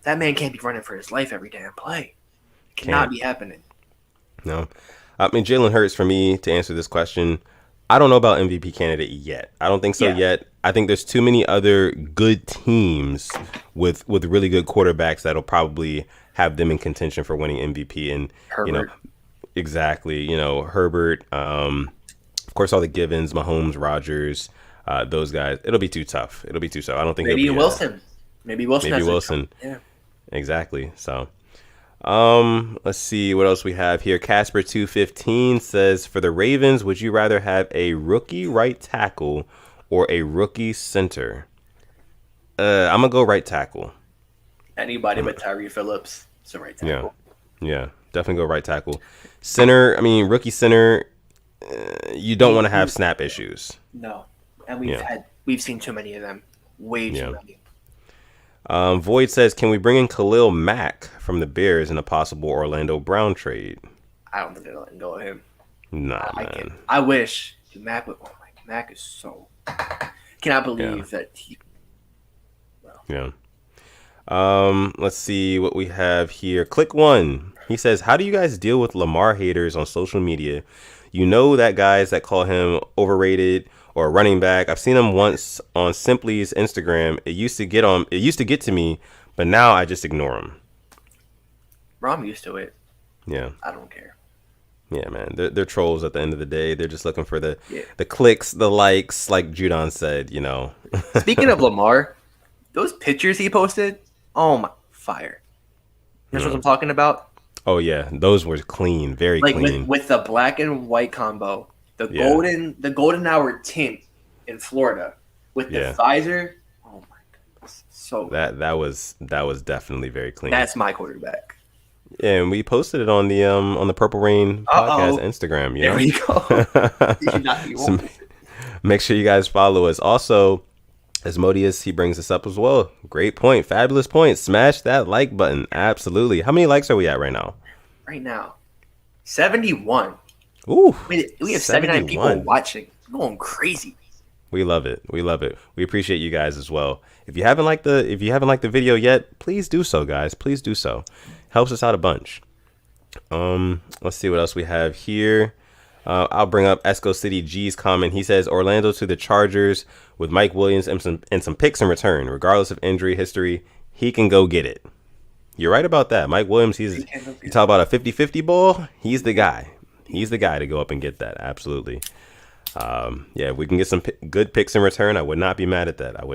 that man can't be running for his life every damn play. It cannot be happening. No. I mean, Jalen Hurts, for me, to answer this question, I don't know about MVP candidate yet. I don't think so yet. I think there's too many other good teams with really good quarterbacks that'll probably have them in contention for winning MVP. And Herbert. Exactly. Herbert. Of course, all the Givens, Mahomes, Rodgers, those guys. It'll be too tough. I don't think maybe Wilson. Maybe Wilson. Yeah. Exactly. So. Let's see what else we have here. Casper 215 says, for the Ravens, would you rather have a rookie right tackle or a rookie center? I'm gonna go right tackle. Anybody but Tyree Phillips, so right tackle. Yeah, definitely go right tackle. Center, rookie center, you don't want to have snap issues. No, and we've seen too many of them. Way too many. Void says, can we bring in Khalil Mack from the Bears in a possible Orlando Brown trade? I don't think they're letting go of him. Nah, man. I wish. Mack is so... Cannot believe that he... Well. Yeah. Let's see what we have here. Click One. He says, how do you guys deal with Lamar haters on social media? That guys that call him overrated or running back. I've seen him once on Simply's Instagram. It used to get to me, but now I just ignore him. Bro, I'm used to it. Yeah. I don't care. Yeah, man. They're trolls at the end of the day. They're just looking for the clicks, the likes, like Judon said, Speaking of Lamar, those pictures he posted, oh my, fire. That's what I'm talking about? Oh, yeah. Those were clean, very clean. With the black and white combo. The golden hour tint in Florida with the visor. Oh my goodness. So that was definitely very clean. That's my quarterback. Yeah, and we posted it on the Purple Rain podcast Instagram. There we go. Did you not be so make sure you guys follow us. Also, Asmodeus, he brings us up as well. Great point. Fabulous point. Smash that like button. Absolutely. How many likes are we at right now? Right now, 71. Ooh, we have 79 people watching. We're going crazy. We love it. We appreciate you guys as well. If you haven't liked the video yet, please do so, guys. Please do so. Helps us out a bunch. Let's see what else we have here. I'll bring up Esco City G's comment. He says Orlando to the Chargers with Mike Williams and some picks in return, regardless of injury history. He can go get it. You're right about that. Mike Williams, you talk about a 50-50 ball. He's the guy. He's the guy to go up and get that. Absolutely. If we can get some good picks in return, I would not be mad at that. All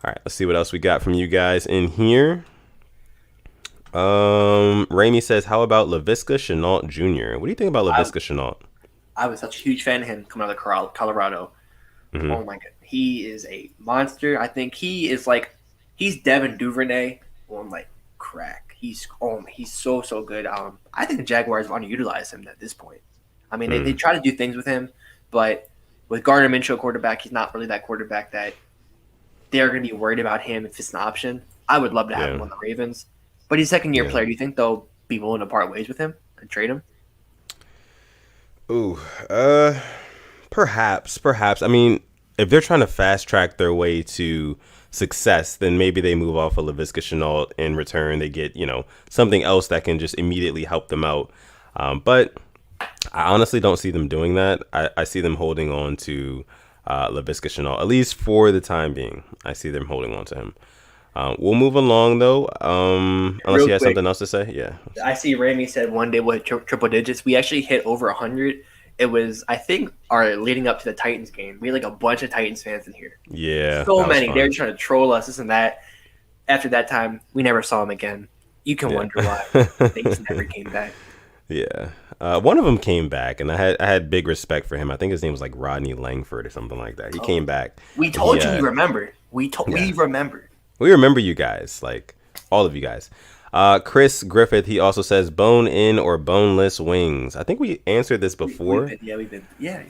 right, let's see what else we got from you guys in here. Ramey says, how about Laviska Shenault Jr.? What do you think about Laviska Shenault? I was such a huge fan of him coming out of Colorado. Mm-hmm. Oh, my God. He is a monster. I think he's Devin Duvernay on, crack. He's so good. I think the Jaguars want to utilize him at this point. I mean, they try to do things with him, but with Gardner Minshew quarterback, he's not really that quarterback that they're going to be worried about him if it's an option. I would love to have him on the Ravens, but he's a second-year player. Do you think they'll be willing to part ways with him and trade him? Ooh, perhaps. I mean, if they're trying to fast-track their way to success, then maybe they move off of Laviska Shenault. In return, they get something else that can just immediately help them out. But I honestly don't see them doing that. I see them holding on to Laviska Shenault, at least for the time being. I see them holding on to him. We'll move along, though, unless Real you have quick, something else to say. Yeah. I see Ramy said one day with triple digits. We actually hit over 100. It was, I think, our leading up to the Titans game. We had like a bunch of Titans fans in here. Yeah, So that was many. They fun. were trying to troll us, this and that. After that time, we never saw him again. You can wonder why. They just never came back. Yeah. One of them came back, and I had big respect for him. I think his name was like Rodney Langford or something like that. He came back. We told you, you remember. We remember. We remember you guys, like all of you guys. Chris Griffith, he also says bone in or boneless wings. I think we answered this before. We've been. Yeah.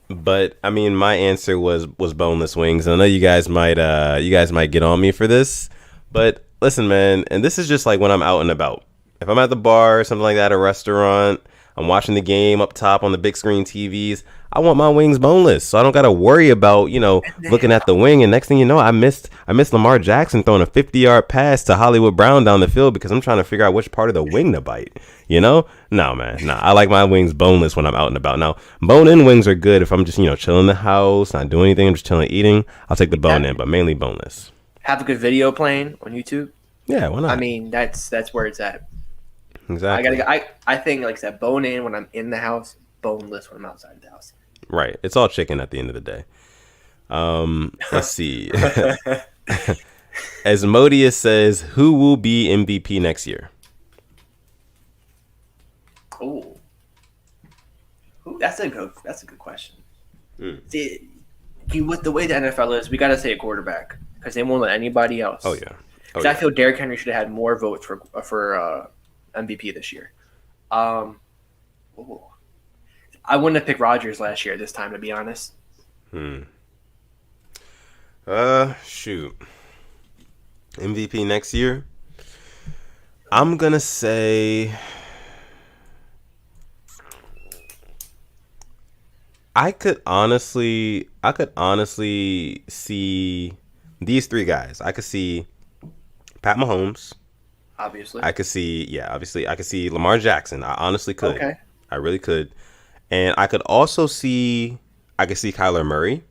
But I mean, my answer was boneless wings. And I know you guys might get on me for this, but listen, man, and this is just like when I'm out and about. If I'm at the bar or something like that, a restaurant, I'm watching the game up top on the big screen TVs, I want my wings boneless, so I don't got to worry about, looking at the wing. And next thing you know, I missed Lamar Jackson throwing a 50-yard pass to Hollywood Brown down the field because I'm trying to figure out which part of the wing to bite. No, man, no. I like my wings boneless when I'm out and about. Now, bone-in wings are good if I'm just, chilling in the house, not doing anything, I'm just chilling eating. I'll take the bone-in, but mainly boneless. Have a good video playing on YouTube. Yeah, why not? I mean, that's where it's at. Exactly. I think, like I said, bone in when I'm in the house, boneless when I'm outside the house. Right. It's all chicken at the end of the day. Let's see. Asmodeus says, who will be MVP next year? Oh, that's a good question. See, with the way the NFL is, we got to say a quarterback because they won't let anybody else. Oh yeah. I feel Derrick Henry should have had more votes for MVP this year. I wouldn't have picked Rodgers last year this time, to be honest. Shoot. MVP next year? I'm gonna say I could honestly see these three guys. I could see Pat Mahomes. Obviously. I could see Lamar Jackson. I honestly could. Okay. I really could. And I could see Kyler Murray.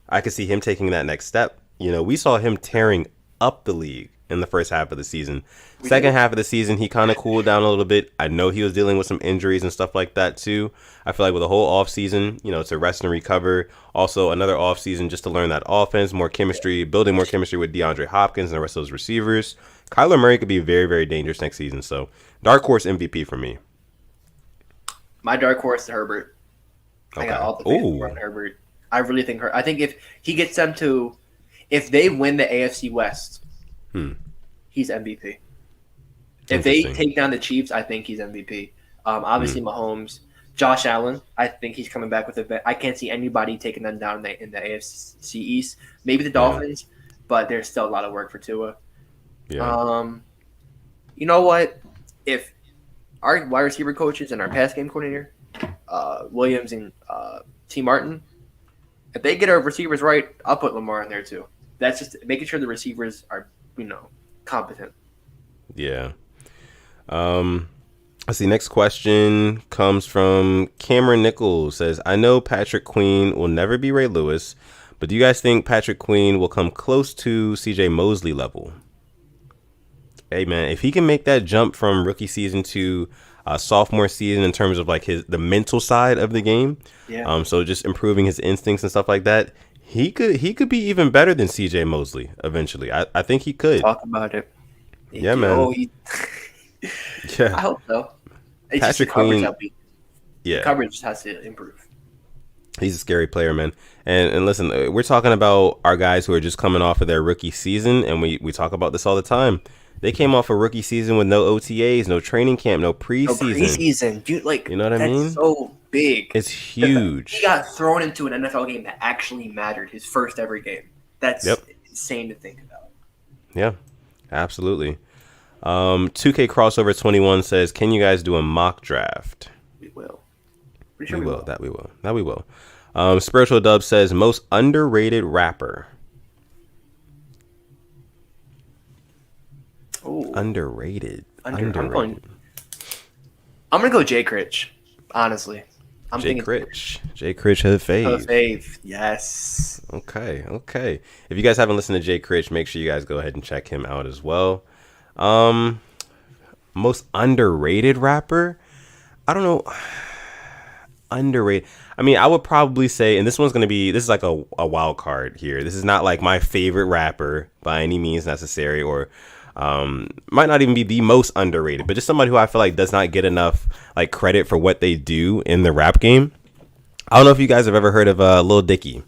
I could see him taking that next step. We saw him tearing up the league in the first half of the season. Second half of the season, he kind of cooled down a little bit. I know he was dealing with some injuries and stuff like that too. I feel like with a whole offseason, to rest and recover. Also, another offseason just to learn that offense, more chemistry, building more chemistry with DeAndre Hopkins and the rest of those receivers. Kyler Murray could be very, very dangerous next season. So, dark horse MVP for me. My dark horse is Herbert. Okay. I got all the faith on Herbert. I really think I think if he gets them to, if they win the AFC West, he's MVP. If they take down the Chiefs, I think he's MVP. Obviously, Mahomes, Josh Allen, I think he's coming back with a. I can't see anybody taking them down in the AFC East. Maybe the Dolphins, but there's still a lot of work for Tua. Yeah. You know what? If our wide receiver coaches and our pass game coordinator, Williams and T. Martin, if they get our receivers right, I'll put Lamar in there too. That's just making sure the receivers are, competent. Yeah. Let's see. Next question comes from Cameron Nichols. Says, I know Patrick Queen will never be Ray Lewis, but do you guys think Patrick Queen will come close to CJ Mosley level? Hey man, if he can make that jump from rookie season to sophomore season in terms of like the mental side of the game, so just improving his instincts and stuff like that, he could be even better than CJ Mosley eventually. I think he could. Talk about it. Yeah, man. Yeah, I hope so. It's Patrick just the coverage Queen. The coverage just has to improve. He's a scary player, man. And listen, we're talking about our guys who are just coming off of their rookie season, and we talk about this all the time. They came off a rookie season with no OTAs, no training camp, no preseason. Dude, you know what I mean? That's so big. It's huge. He got thrown into an NFL game that actually mattered, his first ever game. That's insane to think about. Yeah, absolutely. 2K Crossover 21 says, can you guys do a mock draft? We will. Pretty sure we will. That we will. Spiritual Dub says, most underrated rapper. Ooh. Underrated. I'm gonna go Jay Critch, honestly. I'm Jay thinking Critch. Jay Critch hood fave. fave. Yes. Okay. If you guys haven't listened to Jay Critch, make sure you guys go ahead and check him out as well. Um, Most underrated rapper? I don't know. Underrated. I mean, I would probably say, and this is like a wild card here. This is not like my favorite rapper by any means necessary, or might not even be the most underrated, but just somebody who I feel like does not get enough like credit for what they do in the rap game. I don't know if you guys have ever heard of Lil Dicky.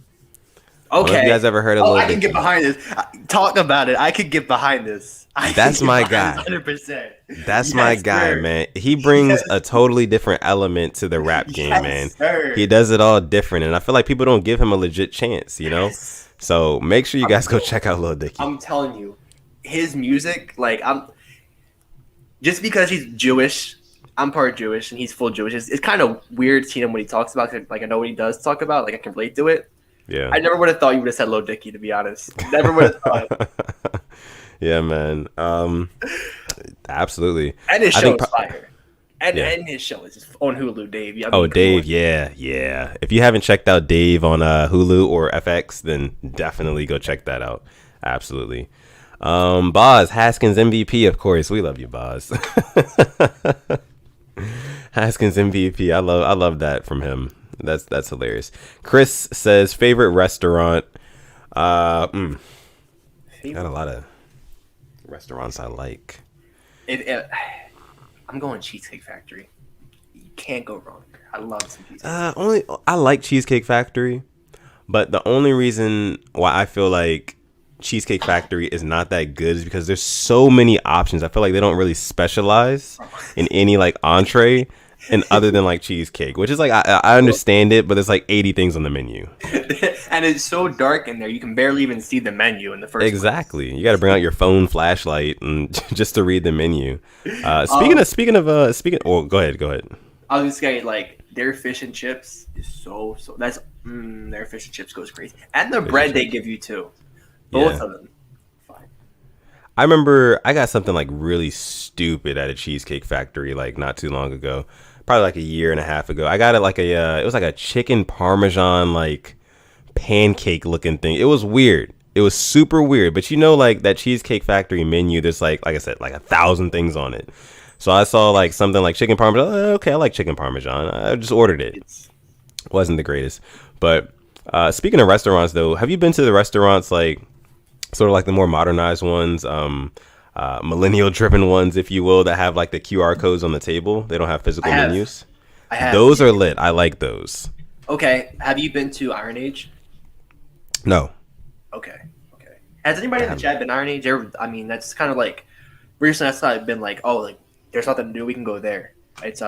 Okay. You guys ever heard of Lil I Dicky? can get behind this. Talk about it. I could get behind this. That's my guy. 100%. That's my guy, man. He brings a totally different element to the rap game, man. Sir. He does it all different, and I feel like people don't give him a legit chance, you know? Yes. So make sure you guys go check out Lil Dicky. I'm telling you, his music, like, just because he's Jewish, I'm part Jewish, and he's full Jewish. It's kind of weird seeing him when he talks about, like, I know what he does talk about, like, I can relate to it. Yeah. I never would have thought you would have said Lil Dicky, to be honest. Never would have thought. Yeah, man. Absolutely. And his show is fire. And his show is just on Hulu, Dave. Dave, yeah. If you haven't checked out Dave on Hulu or FX, then definitely go check that out. Absolutely. Boz, Haskins MVP, of course. We love you, Boz. Haskins MVP. I love that from him. That's hilarious. Chris says favorite restaurant. Got a lot of restaurants I like. I'm going Cheesecake Factory. You can't go wrong. I love some Cheesecake. I like Cheesecake Factory, but the only reason why I feel like Cheesecake Factory is not that good is because there's so many options. I feel like they don't really specialize in any like entree and other than like cheesecake, which is like I understand it, but there's like 80 things on the menu. And it's so dark in there, you can barely even see the menu in the first Exactly. Place. You got to bring out your phone flashlight and just to read the menu. Speaking of, oh, go ahead. I was just saying, like, their fish and chips is so that's their fish and chips goes crazy, and the bread they give you too. Both of them. Fine. I remember I got something like really stupid at a Cheesecake Factory like not too long ago, probably like a year and a half ago. I got it like it was like a chicken parmesan like pancake looking thing. It was weird. It was super weird. But you know, like that Cheesecake Factory menu, there's like I said, like 1,000 things on it. So I saw like something like chicken parmesan. Okay, I like chicken parmesan. I just ordered it. Wasn't the greatest. But speaking of restaurants, though, have you been to the restaurants like sort of like the more modernized ones, millennial driven ones, if you will, that have like the QR codes on the table? They don't have physical menus. I have. Those are lit. I like those. Okay. Have you been to Iron Age? No. Okay. Has anybody in the chat been Iron Age? I mean, that's kind of like recently. That's not been like, oh, like there's nothing to do. We can go there. It's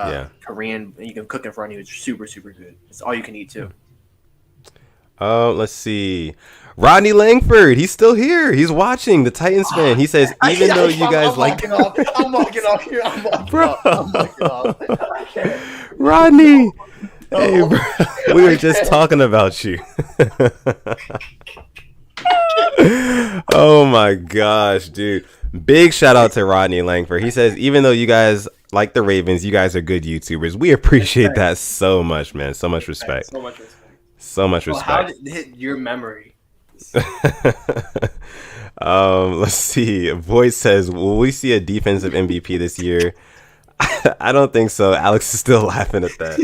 Korean, and you can cook in front of you. It's super, super good. It's all you can eat too. Let's see. Rodney Langford, he's still here. He's watching, the Titans fan. He says, even though you guys like... I'm walking off here. I'm walking off. Rodney! Hey, bro. We were just talking about you. Oh, my gosh, dude. Big shout out to Rodney Langford. He says, even though you guys like the Ravens, you guys are good YouTubers. We appreciate that so much, man. So much respect. So much respect. How did it hit your memory? Let's see. Voice says, will we see a defensive MVP this year? I don't think so. Alex is still laughing at that.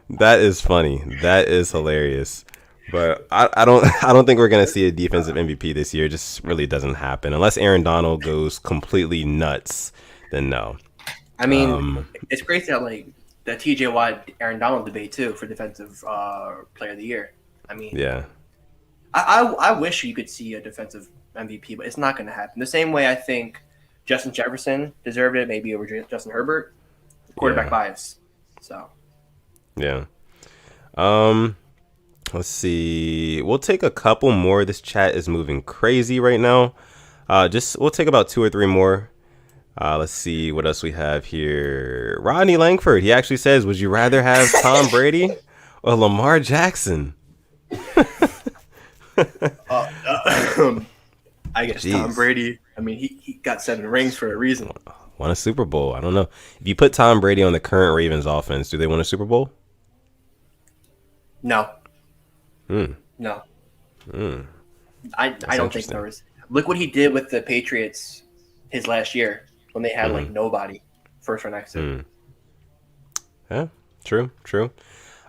That is funny. That is hilarious. But I don't think we're gonna see a defensive MVP this year. It just really doesn't happen unless Aaron Donald goes completely nuts. Then no. I mean, it's crazy that like the TJ Watt Aaron Donald debate too for defensive player of the year. I mean, yeah. I wish you could see a defensive MVP, but it's not going to happen. The same way I think Justin Jefferson deserved it, maybe over Justin Herbert. Quarterback bias. So. Yeah. Let's see. We'll take a couple more. This chat is moving crazy right now. We'll take about 2 or 3 more. Let's see what else we have here. Rodney Langford. He actually says, would you rather have Tom Brady or Lamar Jackson? I guess Tom Brady. I mean, he got 7 rings for a reason. won a Super Bowl. I don't know. If you put Tom Brady on the current Ravens offense, do they win a Super Bowl? No. Hmm. No. Hmm. I don't think there was. Look what he did with the Patriots his last year when they had like nobody first round exit. Yeah, true.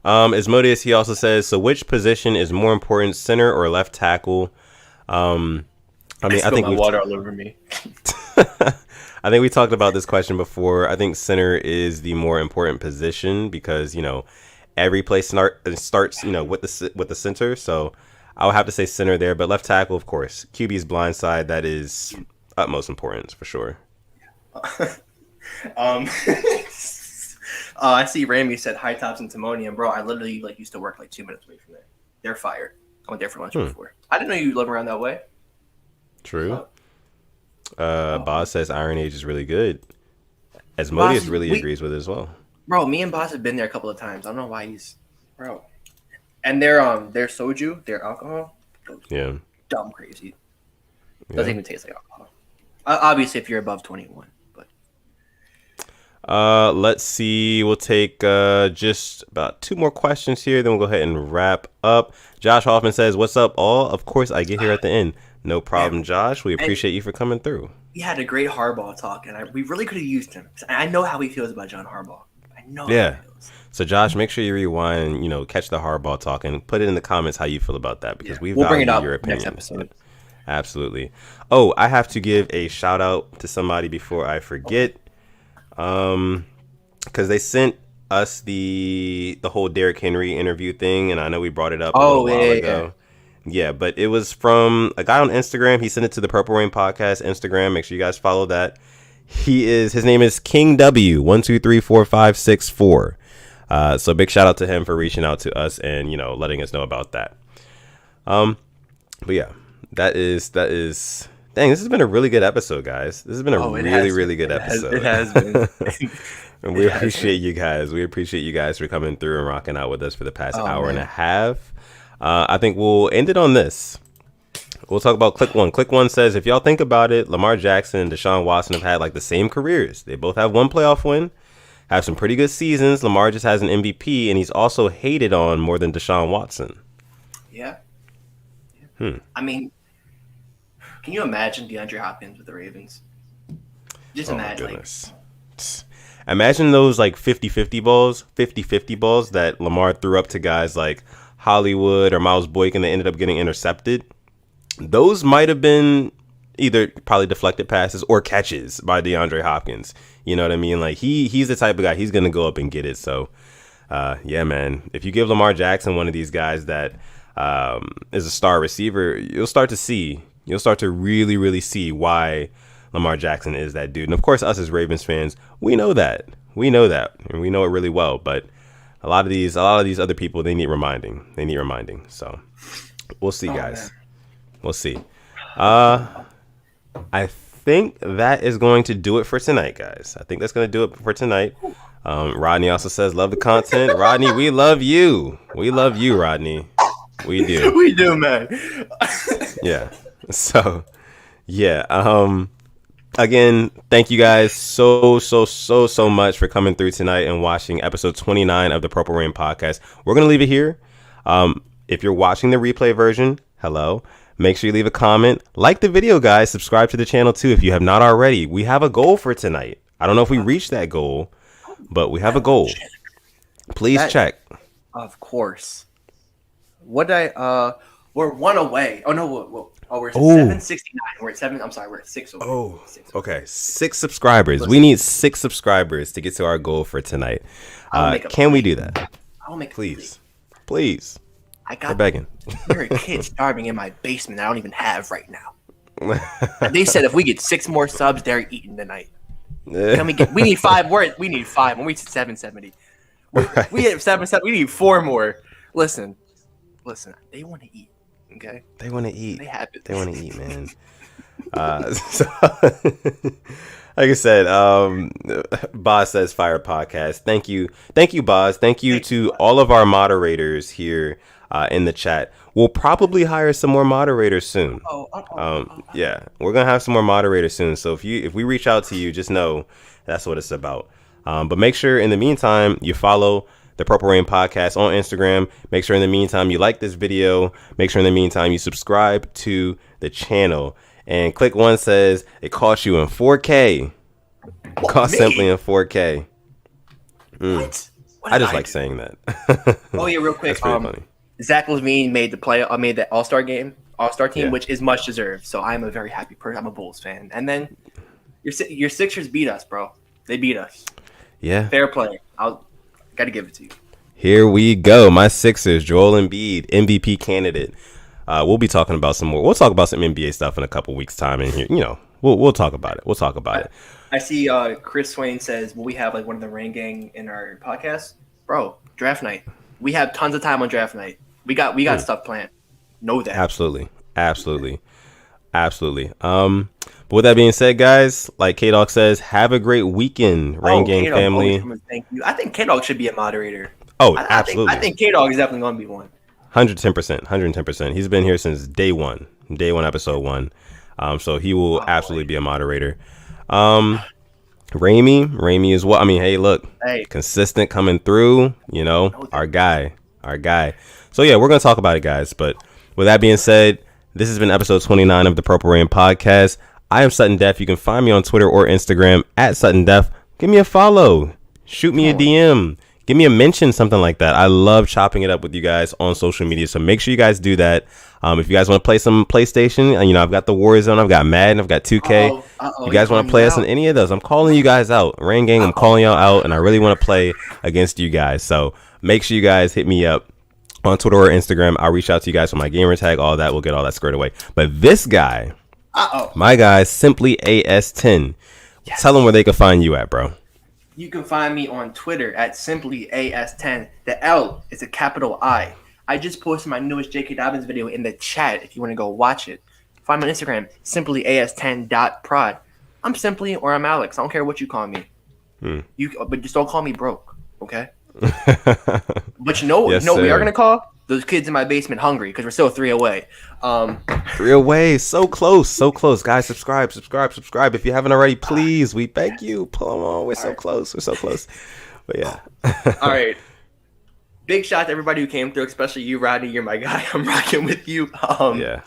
Asmodeus, he also says, so which position is more important, center or left tackle? I mean, I think my water all over me. I think we talked about this question before. I think center is the more important position because, every play starts, with the center. So I would have to say center there, but left tackle, of course, QB's blind side, that is utmost importance for sure. I see Ramy said High Tops and Timonium, bro. I literally used to work 2 minutes away from there. They're fired. I went there for lunch before. I didn't know you live around that way. True. Boz says Iron Age is really good. Asmodeus really agrees with it as well. Bro, me and Boz have been there a couple of times. I don't know why bro. And their soju, their alcohol, goes dumb crazy. Doesn't even taste like alcohol. Obviously, if you're above 21, but. Let's see. We'll take just about 2 more questions here. Then we'll go ahead and wrap up. Josh Hoffman says, "What's up, all? Of course, I get here at the end. No problem, Josh. We appreciate you for coming through." We had a great Harbaugh talk, and we really could have used him. I know how he feels about John Harbaugh. I know. Yeah. How he feels. So, Josh, make sure you rewind and catch the Harbaugh talk and put it in the comments how you feel about that because we'll bring it up your opinion. next episode. Absolutely. Oh, I have to give a shout out to somebody before I forget, because they sent us the whole Derrick Henry interview thing, and I know we brought it up a little while ago. Yeah, but it was from a guy on Instagram. He sent it to the Purple Rain Podcast Instagram. Make sure you guys follow that. His name is King W 1234564. So big shout out to him for reaching out to us and letting us know about that. But yeah. That is. Dang, this has been a really good episode, guys. This has been a really good episode. It has been. And we appreciate you guys. We appreciate you guys for coming through and rocking out with us for the past hour and a half. I think we'll end it on this. We'll talk about Click One. Click One says, if y'all think about it, Lamar Jackson and Deshaun Watson have had the same careers. They both have 1 playoff win, have some pretty good seasons. Lamar just has an MVP, and he's also hated on more than Deshaun Watson. Yeah. I mean, can you imagine DeAndre Hopkins with the Ravens? Just imagine. Goodness. Imagine those 50-50 balls, 50-50 balls that Lamar threw up to guys like Hollywood or Miles Boykin that ended up getting intercepted. Those might have been either probably deflected passes or catches by DeAndre Hopkins. You know what I mean? He's the type of guy, he's going to go up and get it. So, yeah, man, if you give Lamar Jackson one of these guys that is a star receiver, you'll start to really see why Lamar Jackson is that dude. And of course, us as Ravens fans, we know that, and we know it really well. But a lot of these other people, they need reminding. So we'll see, guys. Man. We'll see. I think that is going to do it for tonight, guys. I think that's going to do it for tonight. Rodney also says, love the content. Rodney, we love you. We love you, Rodney. We do. We do, man. Yeah. So, yeah. Again, thank you guys so much for coming through tonight and watching episode 29 of the Purple Rain Podcast. We're going to leave it here. If you're watching the replay version, hello. Make sure you leave a comment. Like the video, guys. Subscribe to the channel, too, if you have not already. We have a goal for tonight. I don't know if we reached that goal, but we have a goal. Please check. Of course. We're 1 away. Oh, no. We're at 769. We're at 7. I'm sorry. We're at 6 away. Oh, okay. 6 subscribers. We need 6 subscribers to get to our goal for tonight. Can we do that? I'll make Please. We're begging. There are kids starving in my basement that I don't even have right now. They said if we get 6 more subs, they're eating tonight. We need 5 more. We need 5. When we hit 770, we hit 770. We need 4 more. Listen. They want to eat. Okay. They want to eat. They have it. They want to eat, man. So, like I said, Boz says Fire Podcast. Thank you, Boz. Thank you to all of our moderators here. in the chat. We'll probably hire some more moderators soon. Yeah, we're gonna have some more moderators soon. So if we reach out to you, just know that's what it's about. But make sure in the meantime you follow the Purple Rain Podcast on Instagram. Make sure in the meantime you like this video. Make sure in the meantime you subscribe to the channel. And Click One says it costs you in 4K. It costs simply in 4K. What? I just like saying that. Oh yeah, real quick. That's pretty funny. Zach LaVine made the All-Star team, which is much deserved. So I'm a very happy person. I'm a Bulls fan. And then your Sixers beat us, bro. They beat us. Yeah. Fair play. Got to give it to you. Here we go. My Sixers, Joel Embiid, MVP candidate. We'll be talking about some more. We'll talk about some NBA stuff in a couple weeks' time. And here, we'll talk about it. We'll talk about it. I see Chris Swain says, will we have like one of the Rain Gang in our podcast? Bro, draft night. We have tons of time on draft night. We got stuff planned. Know that. Absolutely. But with that being said, guys, like K-Dog says, have a great weekend, Rain Gang K-Dog, family. Thank you. I think K-Dog should be a moderator. Oh, absolutely. I think K-Dog is definitely going to be one. 110%. He's been here since day one, episode 1. So he will absolutely be a moderator. Ramey is what I mean. Hey, look, consistent coming through. Our guy. So yeah, we're gonna talk about it, guys. But with that being said, this has been episode 29 of the Purple Rain Podcast. I am Sutton Def. You can find me on Twitter or Instagram at Sutton Def. Give me a follow. Shoot me a DM. Give me a mention, something like that. I love chopping it up with you guys on social media. So make sure you guys do that. If you guys want to play some PlayStation, I've got the Warzone, I've got Madden, I've got 2K. You guys want to play us in any of those? I'm calling you guys out. Rain Gang, I'm calling y'all out, and I really want to play against you guys. So make sure you guys hit me up on Twitter or Instagram. I'll reach out to you guys for my gamer tag, all that. We'll get all that squared away. But this guy, my guy, Simply AS10. Yes. Tell them where they can find you at, bro. You can find me on Twitter at Simply AS10. The L is a capital I. I just posted my newest J.K. Dobbins video in the chat if you want to go watch it. Find me on Instagram, simplyas10.prod. I'm Simply or I'm Alex. I don't care what you call me. But just don't call me broke, okay? But yes, we are going to call those kids in my basement hungry because we're still 3 away. 3 away. So close. Guys, subscribe. If you haven't already, please. We beg you. Pull them on. We're so close. But yeah. All right. Big shout out to everybody who came through, especially you, Rodney. You're my guy. I'm rocking with you. Yeah.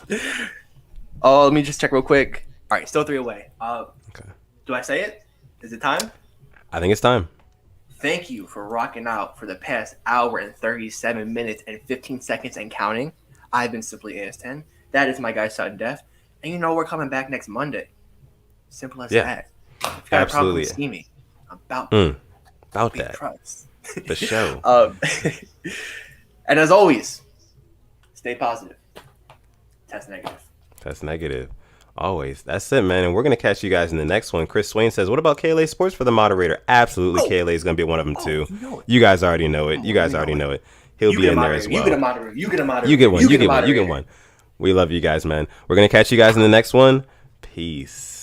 Oh, let me just check real quick. All right, still 3 away. Okay. Do I say it? Is it time? I think it's time. Thank you for rocking out for the past hour and 37 minutes and 15 seconds and counting. I've been Simply AS10. That is my guy, Sutton Def. And we're coming back next Monday. Simple as that. If you got a problem, see me. I'm about that. Trust. The show. And as always, stay positive. Test negative. Always. That's it, man. And we're going to catch you guys in the next one. Chris Swain says, what about KLA Sports for the moderator? Absolutely. KLA is going to be one of them, too. You guys already know it. He'll be in there as well. You get a moderator. You get one. We love you guys, man. We're going to catch you guys in the next one. Peace.